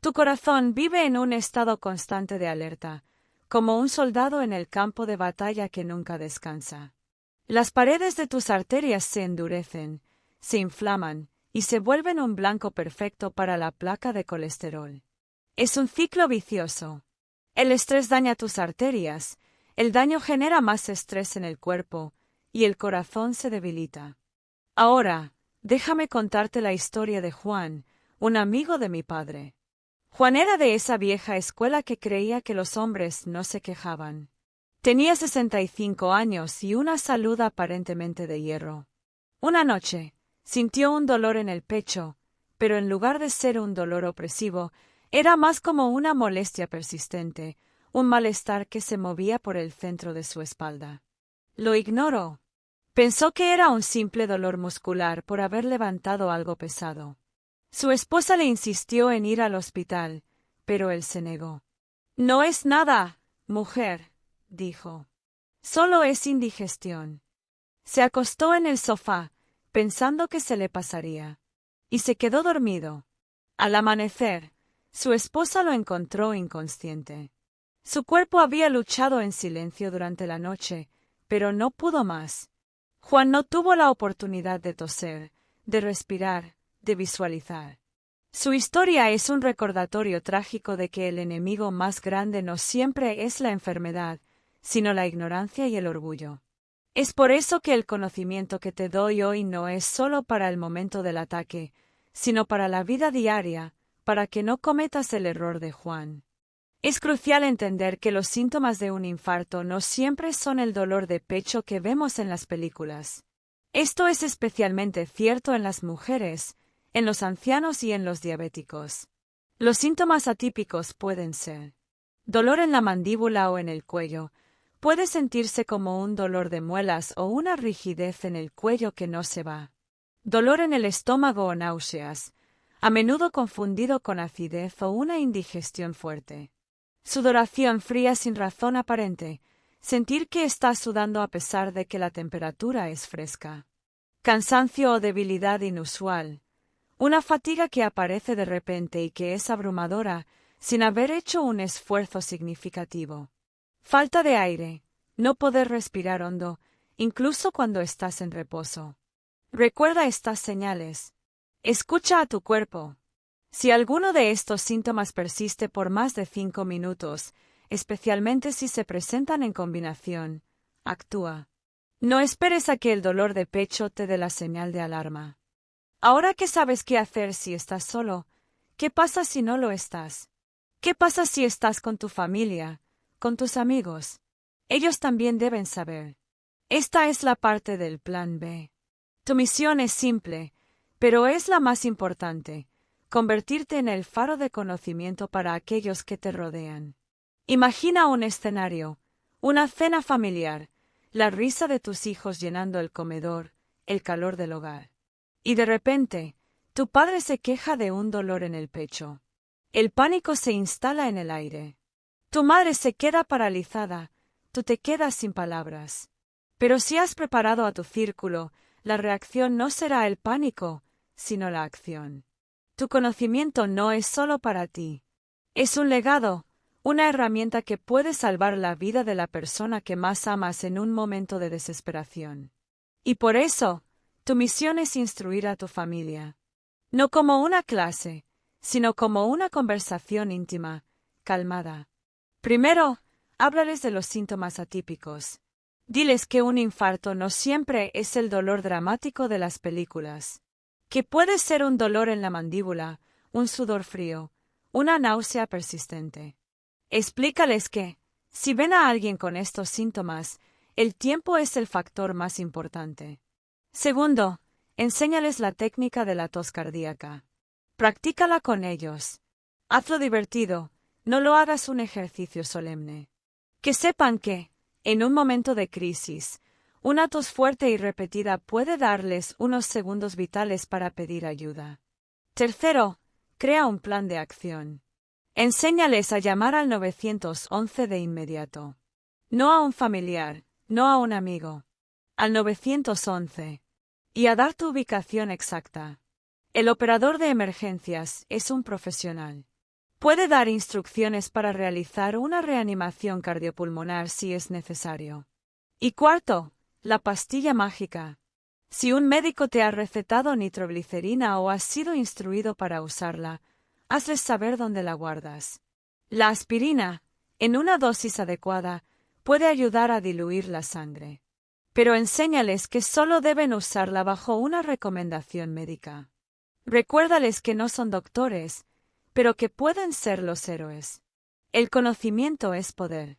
Tu corazón vive en un estado constante de alerta, como un soldado en el campo de batalla que nunca descansa. Las paredes de tus arterias se endurecen, se inflaman y se vuelven un blanco perfecto para la placa de colesterol. Es un ciclo vicioso. El estrés daña tus arterias, el daño genera más estrés en el cuerpo y el corazón se debilita. Ahora, déjame contarte la historia de Juan, un amigo de mi padre. Juan era de esa vieja escuela que creía que los hombres no se quejaban. Tenía 65 años y una salud aparentemente de hierro. Una noche, sintió un dolor en el pecho, pero en lugar de ser un dolor opresivo, era más como una molestia persistente, un malestar que se movía por el centro de su espalda. Lo ignoró. Pensó que era un simple dolor muscular por haber levantado algo pesado. Su esposa le insistió en ir al hospital, pero él se negó. No es nada, mujer, dijo. Solo es indigestión. Se acostó en el sofá, pensando que se le pasaría, y se quedó dormido. Al amanecer, su esposa lo encontró inconsciente. Su cuerpo había luchado en silencio durante la noche, pero no pudo más. Juan no tuvo la oportunidad de toser, de respirar, de visualizar. Su historia es un recordatorio trágico de que el enemigo más grande no siempre es la enfermedad, sino la ignorancia y el orgullo. Es por eso que el conocimiento que te doy hoy no es solo para el momento del ataque, sino para la vida diaria, para que no cometas el error de Juan. Es crucial entender que los síntomas de un infarto no siempre son el dolor de pecho que vemos en las películas. Esto es especialmente cierto en las mujeres, en los ancianos y en los diabéticos. Los síntomas atípicos pueden ser dolor en la mandíbula o en el cuello. Puede sentirse como un dolor de muelas o una rigidez en el cuello que no se va. Dolor en el estómago o náuseas, a menudo confundido con acidez o una indigestión fuerte. Sudoración fría sin razón aparente, sentir que estás sudando a pesar de que la temperatura es fresca. Cansancio o debilidad inusual, una fatiga que aparece de repente y que es abrumadora sin haber hecho un esfuerzo significativo. Falta de aire, no poder respirar hondo, incluso cuando estás en reposo. Recuerda estas señales. Escucha a tu cuerpo. Si alguno de estos síntomas persiste por más de 5 minutos, especialmente si se presentan en combinación, actúa. No esperes a que el dolor de pecho te dé la señal de alarma. Ahora que sabes qué hacer si estás solo, ¿qué pasa si no lo estás? ¿Qué pasa si estás con tu familia, con tus amigos? Ellos también deben saber. Esta es la parte del plan B. Tu misión es simple, pero es la más importante: convertirte en el faro de conocimiento para aquellos que te rodean. Imagina un escenario, una cena familiar, la risa de tus hijos llenando el comedor, el calor del hogar. Y de repente, tu padre se queja de un dolor en el pecho. El pánico se instala en el aire. Tu madre se queda paralizada, tú te quedas sin palabras. Pero si has preparado a tu círculo, la reacción no será el pánico, sino la acción. Tu conocimiento no es solo para ti. Es un legado, una herramienta que puede salvar la vida de la persona que más amas en un momento de desesperación. Y por eso, tu misión es instruir a tu familia. No como una clase, sino como una conversación íntima, calmada. Primero, háblales de los síntomas atípicos. Diles que un infarto no siempre es el dolor dramático de las películas. Que puede ser un dolor en la mandíbula, un sudor frío, una náusea persistente. Explícales que, si ven a alguien con estos síntomas, el tiempo es el factor más importante. Segundo, enséñales la técnica de la tos cardíaca. Practícala con ellos. Hazlo divertido, no lo hagas un ejercicio solemne. Que sepan que, en un momento de crisis, una tos fuerte y repetida puede darles unos segundos vitales para pedir ayuda. Tercero, crea un plan de acción. Enséñales a llamar al 911 de inmediato. No a un familiar, no a un amigo. Al 911. Y a dar tu ubicación exacta. El operador de emergencias es un profesional. Puede dar instrucciones para realizar una reanimación cardiopulmonar si es necesario. Y cuarto, la pastilla mágica. Si un médico te ha recetado nitroglicerina o has sido instruido para usarla, hazles saber dónde la guardas. La aspirina, en una dosis adecuada, puede ayudar a diluir la sangre. Pero enséñales que solo deben usarla bajo una recomendación médica. Recuérdales que no son doctores, pero que pueden ser los héroes. El conocimiento es poder.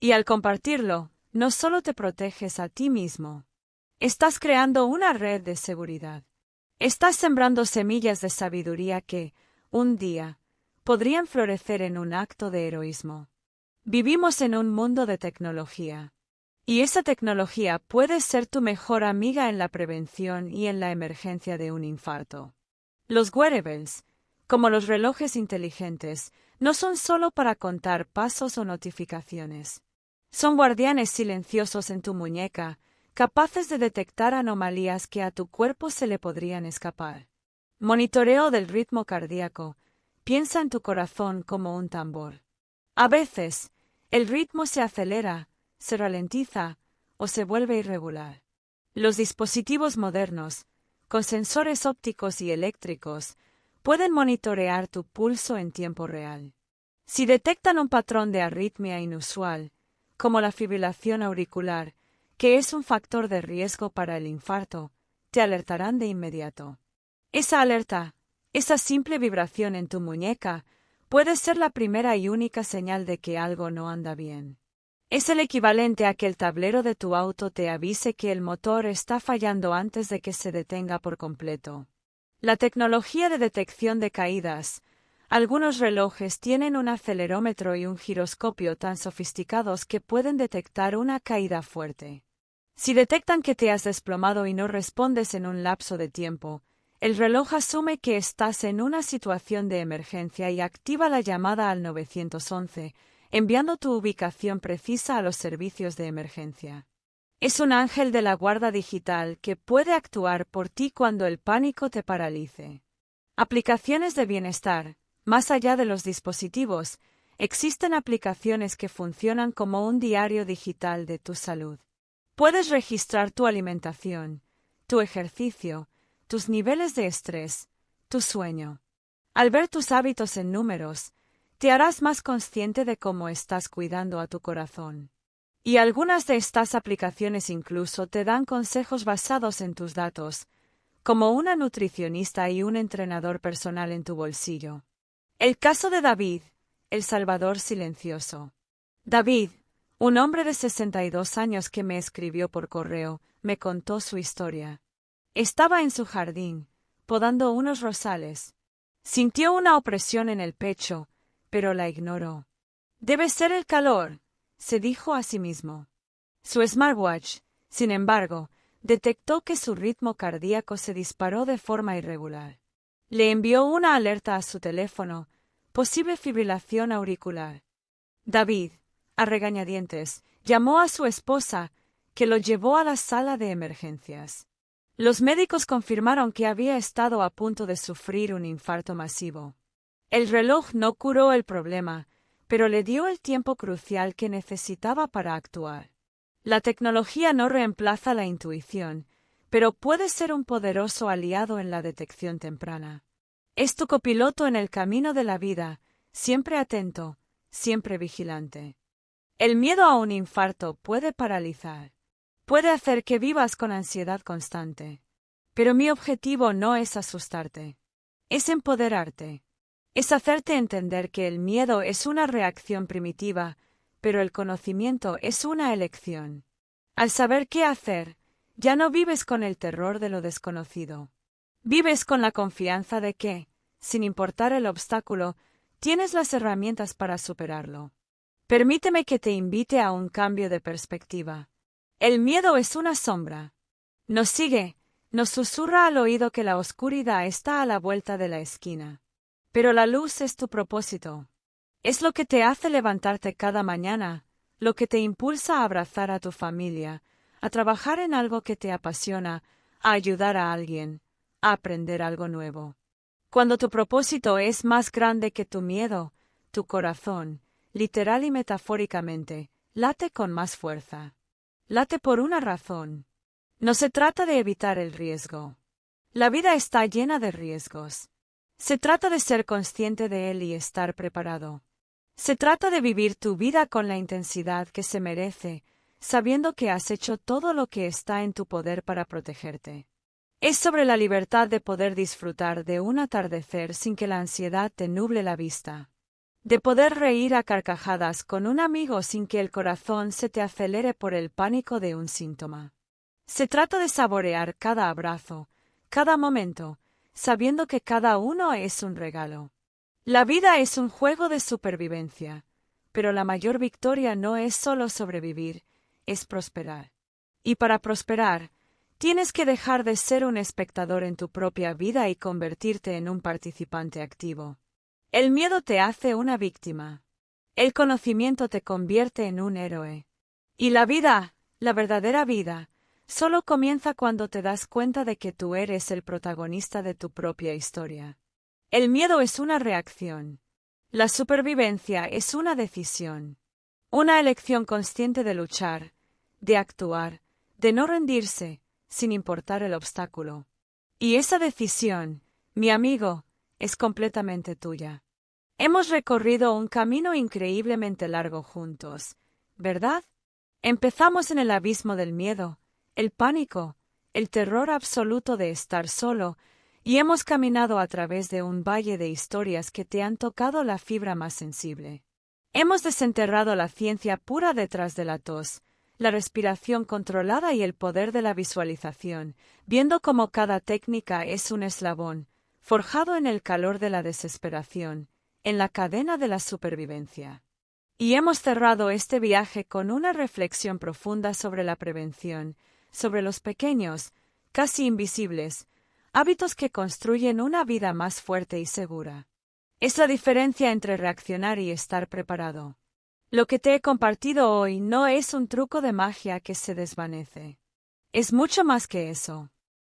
Y al compartirlo, no solo te proteges a ti mismo. Estás creando una red de seguridad. Estás sembrando semillas de sabiduría que, un día, podrían florecer en un acto de heroísmo. Vivimos en un mundo de tecnología. Y esa tecnología puede ser tu mejor amiga en la prevención y en la emergencia de un infarto. Los wearables, como los relojes inteligentes, no son solo para contar pasos o notificaciones. Son guardianes silenciosos en tu muñeca, capaces de detectar anomalías que a tu cuerpo se le podrían escapar. Monitoreo del ritmo cardíaco. Piensa en tu corazón como un tambor. A veces, el ritmo se acelera, se ralentiza o se vuelve irregular. Los dispositivos modernos, con sensores ópticos y eléctricos, pueden monitorear tu pulso en tiempo real. Si detectan un patrón de arritmia inusual, como la fibrilación auricular, que es un factor de riesgo para el infarto, te alertarán de inmediato. Esa alerta, esa simple vibración en tu muñeca, puede ser la primera y única señal de que algo no anda bien. Es el equivalente a que el tablero de tu auto te avise que el motor está fallando antes de que se detenga por completo. La tecnología de detección de caídas. Algunos relojes tienen un acelerómetro y un giroscopio tan sofisticados que pueden detectar una caída fuerte. Si detectan que te has desplomado y no respondes en un lapso de tiempo, el reloj asume que estás en una situación de emergencia y activa la llamada al 911, enviando tu ubicación precisa a los servicios de emergencia. Es un ángel de la guarda digital que puede actuar por ti cuando el pánico te paralice. Aplicaciones de bienestar. Más allá de los dispositivos, existen aplicaciones que funcionan como un diario digital de tu salud. Puedes registrar tu alimentación, tu ejercicio, tus niveles de estrés, tu sueño. Al ver tus hábitos en números, te harás más consciente de cómo estás cuidando a tu corazón. Y algunas de estas aplicaciones incluso te dan consejos basados en tus datos, como una nutricionista y un entrenador personal en tu bolsillo. El caso de David, el Salvador silencioso. David, un hombre de 62 años que me escribió por correo, me contó su historia. Estaba en su jardín, podando unos rosales. Sintió una opresión en el pecho, pero la ignoró. Debe ser el calor, se dijo a sí mismo. Su smartwatch, sin embargo, detectó que su ritmo cardíaco se disparó de forma irregular. Le envió una alerta a su teléfono, posible fibrilación auricular. David, a regañadientes, llamó a su esposa, que lo llevó a la sala de emergencias. Los médicos confirmaron que había estado a punto de sufrir un infarto masivo. El reloj no curó el problema, pero le dio el tiempo crucial que necesitaba para actuar. La tecnología no reemplaza la intuición, pero puede ser un poderoso aliado en la detección temprana. Es tu copiloto en el camino de la vida, siempre atento, siempre vigilante. El miedo a un infarto puede paralizar. Puede hacer que vivas con ansiedad constante. Pero mi objetivo no es asustarte. Es empoderarte. Es hacerte entender que el miedo es una reacción primitiva, pero el conocimiento es una elección. Al saber qué hacer, ya no vives con el terror de lo desconocido. Vives con la confianza de que, sin importar el obstáculo, tienes las herramientas para superarlo. Permíteme que te invite a un cambio de perspectiva. El miedo es una sombra. Nos sigue, nos susurra al oído que la oscuridad está a la vuelta de la esquina. Pero la luz es tu propósito. Es lo que te hace levantarte cada mañana, lo que te impulsa a abrazar a tu familia, a trabajar en algo que te apasiona, a ayudar a alguien, a aprender algo nuevo. Cuando tu propósito es más grande que tu miedo, tu corazón, literal y metafóricamente, late con más fuerza. Late por una razón. No se trata de evitar el riesgo. La vida está llena de riesgos. Se trata de ser consciente de él y estar preparado. Se trata de vivir tu vida con la intensidad que se merece, sabiendo que has hecho todo lo que está en tu poder para protegerte. Es sobre la libertad de poder disfrutar de un atardecer sin que la ansiedad te nuble la vista. De poder reír a carcajadas con un amigo sin que el corazón se te acelere por el pánico de un síntoma. Se trata de saborear cada abrazo, cada momento, sabiendo que cada uno es un regalo. La vida es un juego de supervivencia, pero la mayor victoria no es solo sobrevivir, es prosperar. Y para prosperar, tienes que dejar de ser un espectador en tu propia vida y convertirte en un participante activo. El miedo te hace una víctima. El conocimiento te convierte en un héroe. Y la vida, la verdadera vida, solo comienza cuando te das cuenta de que tú eres el protagonista de tu propia historia. El miedo es una reacción. La supervivencia es una decisión. Una elección consciente de luchar, de actuar, de no rendirse, sin importar el obstáculo. Y esa decisión, mi amigo, es completamente tuya. Hemos recorrido un camino increíblemente largo juntos, ¿verdad? Empezamos en el abismo del miedo, el pánico, el terror absoluto de estar solo, y hemos caminado a través de un valle de historias que te han tocado la fibra más sensible. Hemos desenterrado la ciencia pura detrás de la tos, la respiración controlada y el poder de la visualización, viendo cómo cada técnica es un eslabón, forjado en el calor de la desesperación, en la cadena de la supervivencia. Y hemos cerrado este viaje con una reflexión profunda sobre la prevención, sobre los pequeños, casi invisibles, hábitos que construyen una vida más fuerte y segura. Es la diferencia entre reaccionar y estar preparado. Lo que te he compartido hoy no es un truco de magia que se desvanece. Es mucho más que eso.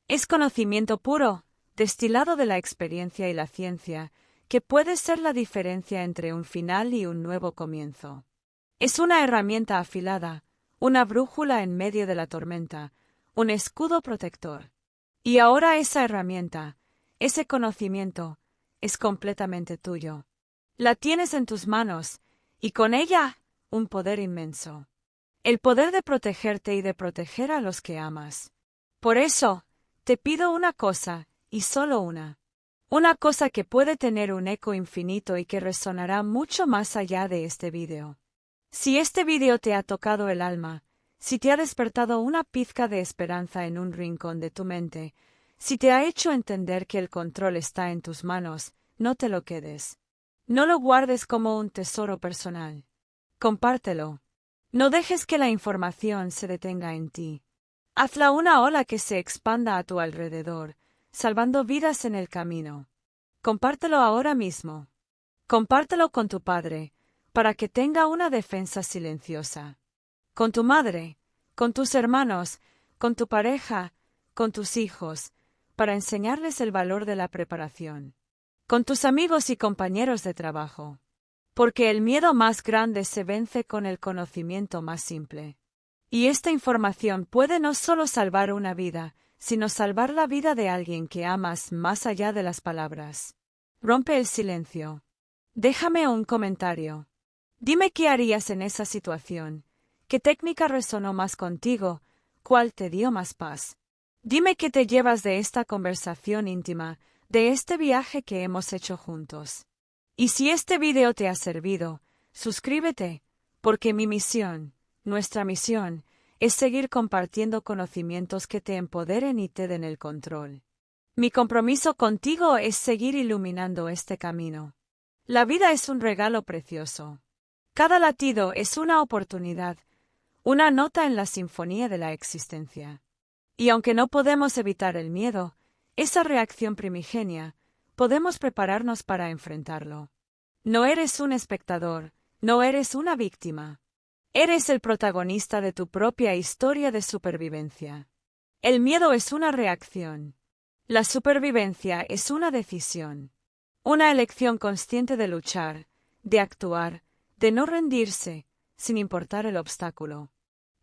Es conocimiento puro, destilado de la experiencia y la ciencia, que puede ser la diferencia entre un final y un nuevo comienzo. Es una herramienta afilada, una brújula en medio de la tormenta, un escudo protector. Y ahora esa herramienta, ese conocimiento, es completamente tuyo. La tienes en tus manos, y con ella, un poder inmenso. El poder de protegerte y de proteger a los que amas. Por eso, te pido una cosa, y solo una. Una cosa que puede tener un eco infinito y que resonará mucho más allá de este vídeo. Si este vídeo te ha tocado el alma, si te ha despertado una pizca de esperanza en un rincón de tu mente, si te ha hecho entender que el control está en tus manos, no te lo quedes. No lo guardes como un tesoro personal. Compártelo. No dejes que la información se detenga en ti. Hazla una ola que se expanda a tu alrededor, salvando vidas en el camino. Compártelo ahora mismo. Compártelo con tu padre, para que tenga una defensa silenciosa. Con tu madre, con tus hermanos, con tu pareja, con tus hijos, para enseñarles el valor de la preparación. Con tus amigos y compañeros de trabajo. Porque el miedo más grande se vence con el conocimiento más simple. Y esta información puede no solo salvar una vida, sino salvar la vida de alguien que amas más allá de las palabras. Rompe el silencio. Déjame un comentario. Dime qué harías en esa situación. ¿Qué técnica resonó más contigo? ¿Cuál te dio más paz? Dime qué te llevas de esta conversación íntima, de este viaje que hemos hecho juntos. Y si este video te ha servido, suscríbete, porque mi misión, nuestra misión, es seguir compartiendo conocimientos que te empoderen y te den el control. Mi compromiso contigo es seguir iluminando este camino. La vida es un regalo precioso. Cada latido es una oportunidad, una nota en la sinfonía de la existencia. Y aunque no podemos evitar el miedo, esa reacción primigenia, podemos prepararnos para enfrentarlo. No eres un espectador, no eres una víctima. Eres el protagonista de tu propia historia de supervivencia. El miedo es una reacción. La supervivencia es una decisión. Una elección consciente de luchar, de actuar, de no rendirse, sin importar el obstáculo.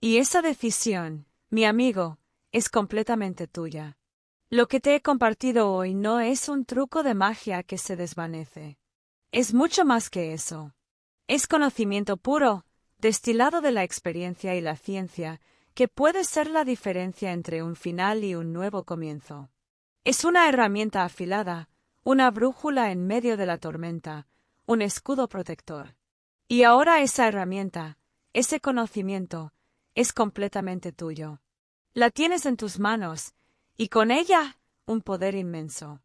Y esa decisión, mi amigo, es completamente tuya. Lo que te he compartido hoy no es un truco de magia que se desvanece. Es mucho más que eso. Es conocimiento puro, destilado de la experiencia y la ciencia, que puede ser la diferencia entre un final y un nuevo comienzo. Es una herramienta afilada, una brújula en medio de la tormenta, un escudo protector. Y ahora esa herramienta, ese conocimiento, es completamente tuyo. La tienes en tus manos, y con ella, un poder inmenso.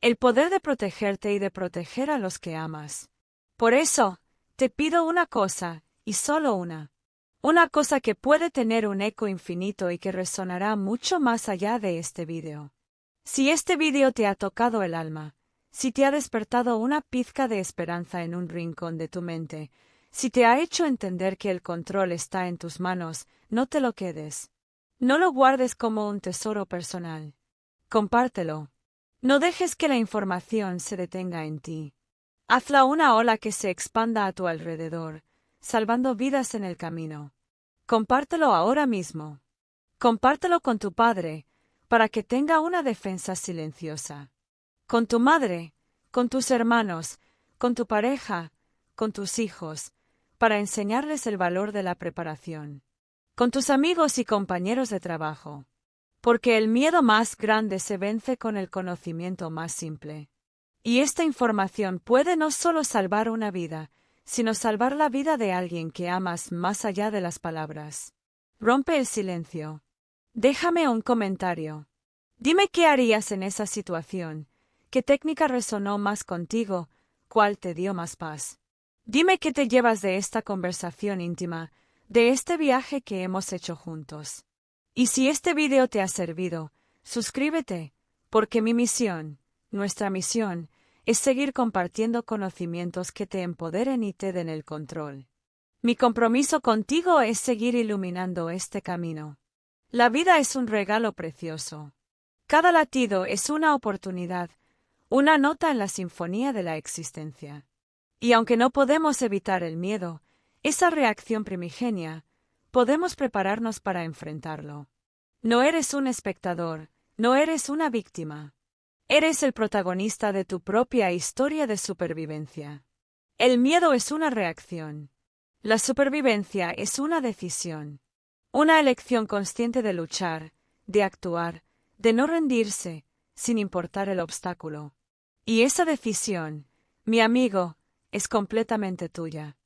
El poder de protegerte y de proteger a los que amas. Por eso, te pido una cosa, y solo una. Una cosa que puede tener un eco infinito y que resonará mucho más allá de este vídeo. Si este vídeo te ha tocado el alma, si te ha despertado una pizca de esperanza en un rincón de tu mente, si te ha hecho entender que el control está en tus manos, no te lo quedes. No lo guardes como un tesoro personal. Compártelo. No dejes que la información se detenga en ti. Hazla una ola que se expanda a tu alrededor, salvando vidas en el camino. Compártelo ahora mismo. Compártelo con tu padre, para que tenga una defensa silenciosa. Con tu madre, con tus hermanos, con tu pareja, con tus hijos, para enseñarles el valor de la preparación. Con tus amigos y compañeros de trabajo. Porque el miedo más grande se vence con el conocimiento más simple. Y esta información puede no solo salvar una vida, sino salvar la vida de alguien que amas más allá de las palabras. Rompe el silencio. Déjame un comentario. Dime qué harías en esa situación, qué técnica resonó más contigo, cuál te dio más paz. Dime qué te llevas de esta conversación íntima, de este viaje que hemos hecho juntos. Y si este video te ha servido, suscríbete, porque mi misión, nuestra misión, es seguir compartiendo conocimientos que te empoderen y te den el control. Mi compromiso contigo es seguir iluminando este camino. La vida es un regalo precioso. Cada latido es una oportunidad, una nota en la sinfonía de la existencia. Y aunque no podemos evitar el miedo, esa reacción primigenia, podemos prepararnos para enfrentarlo. No eres un espectador, no eres una víctima. Eres el protagonista de tu propia historia de supervivencia. El miedo es una reacción. La supervivencia es una decisión. Una elección consciente de luchar, de actuar, de no rendirse, sin importar el obstáculo. Y esa decisión, mi amigo, es completamente tuya.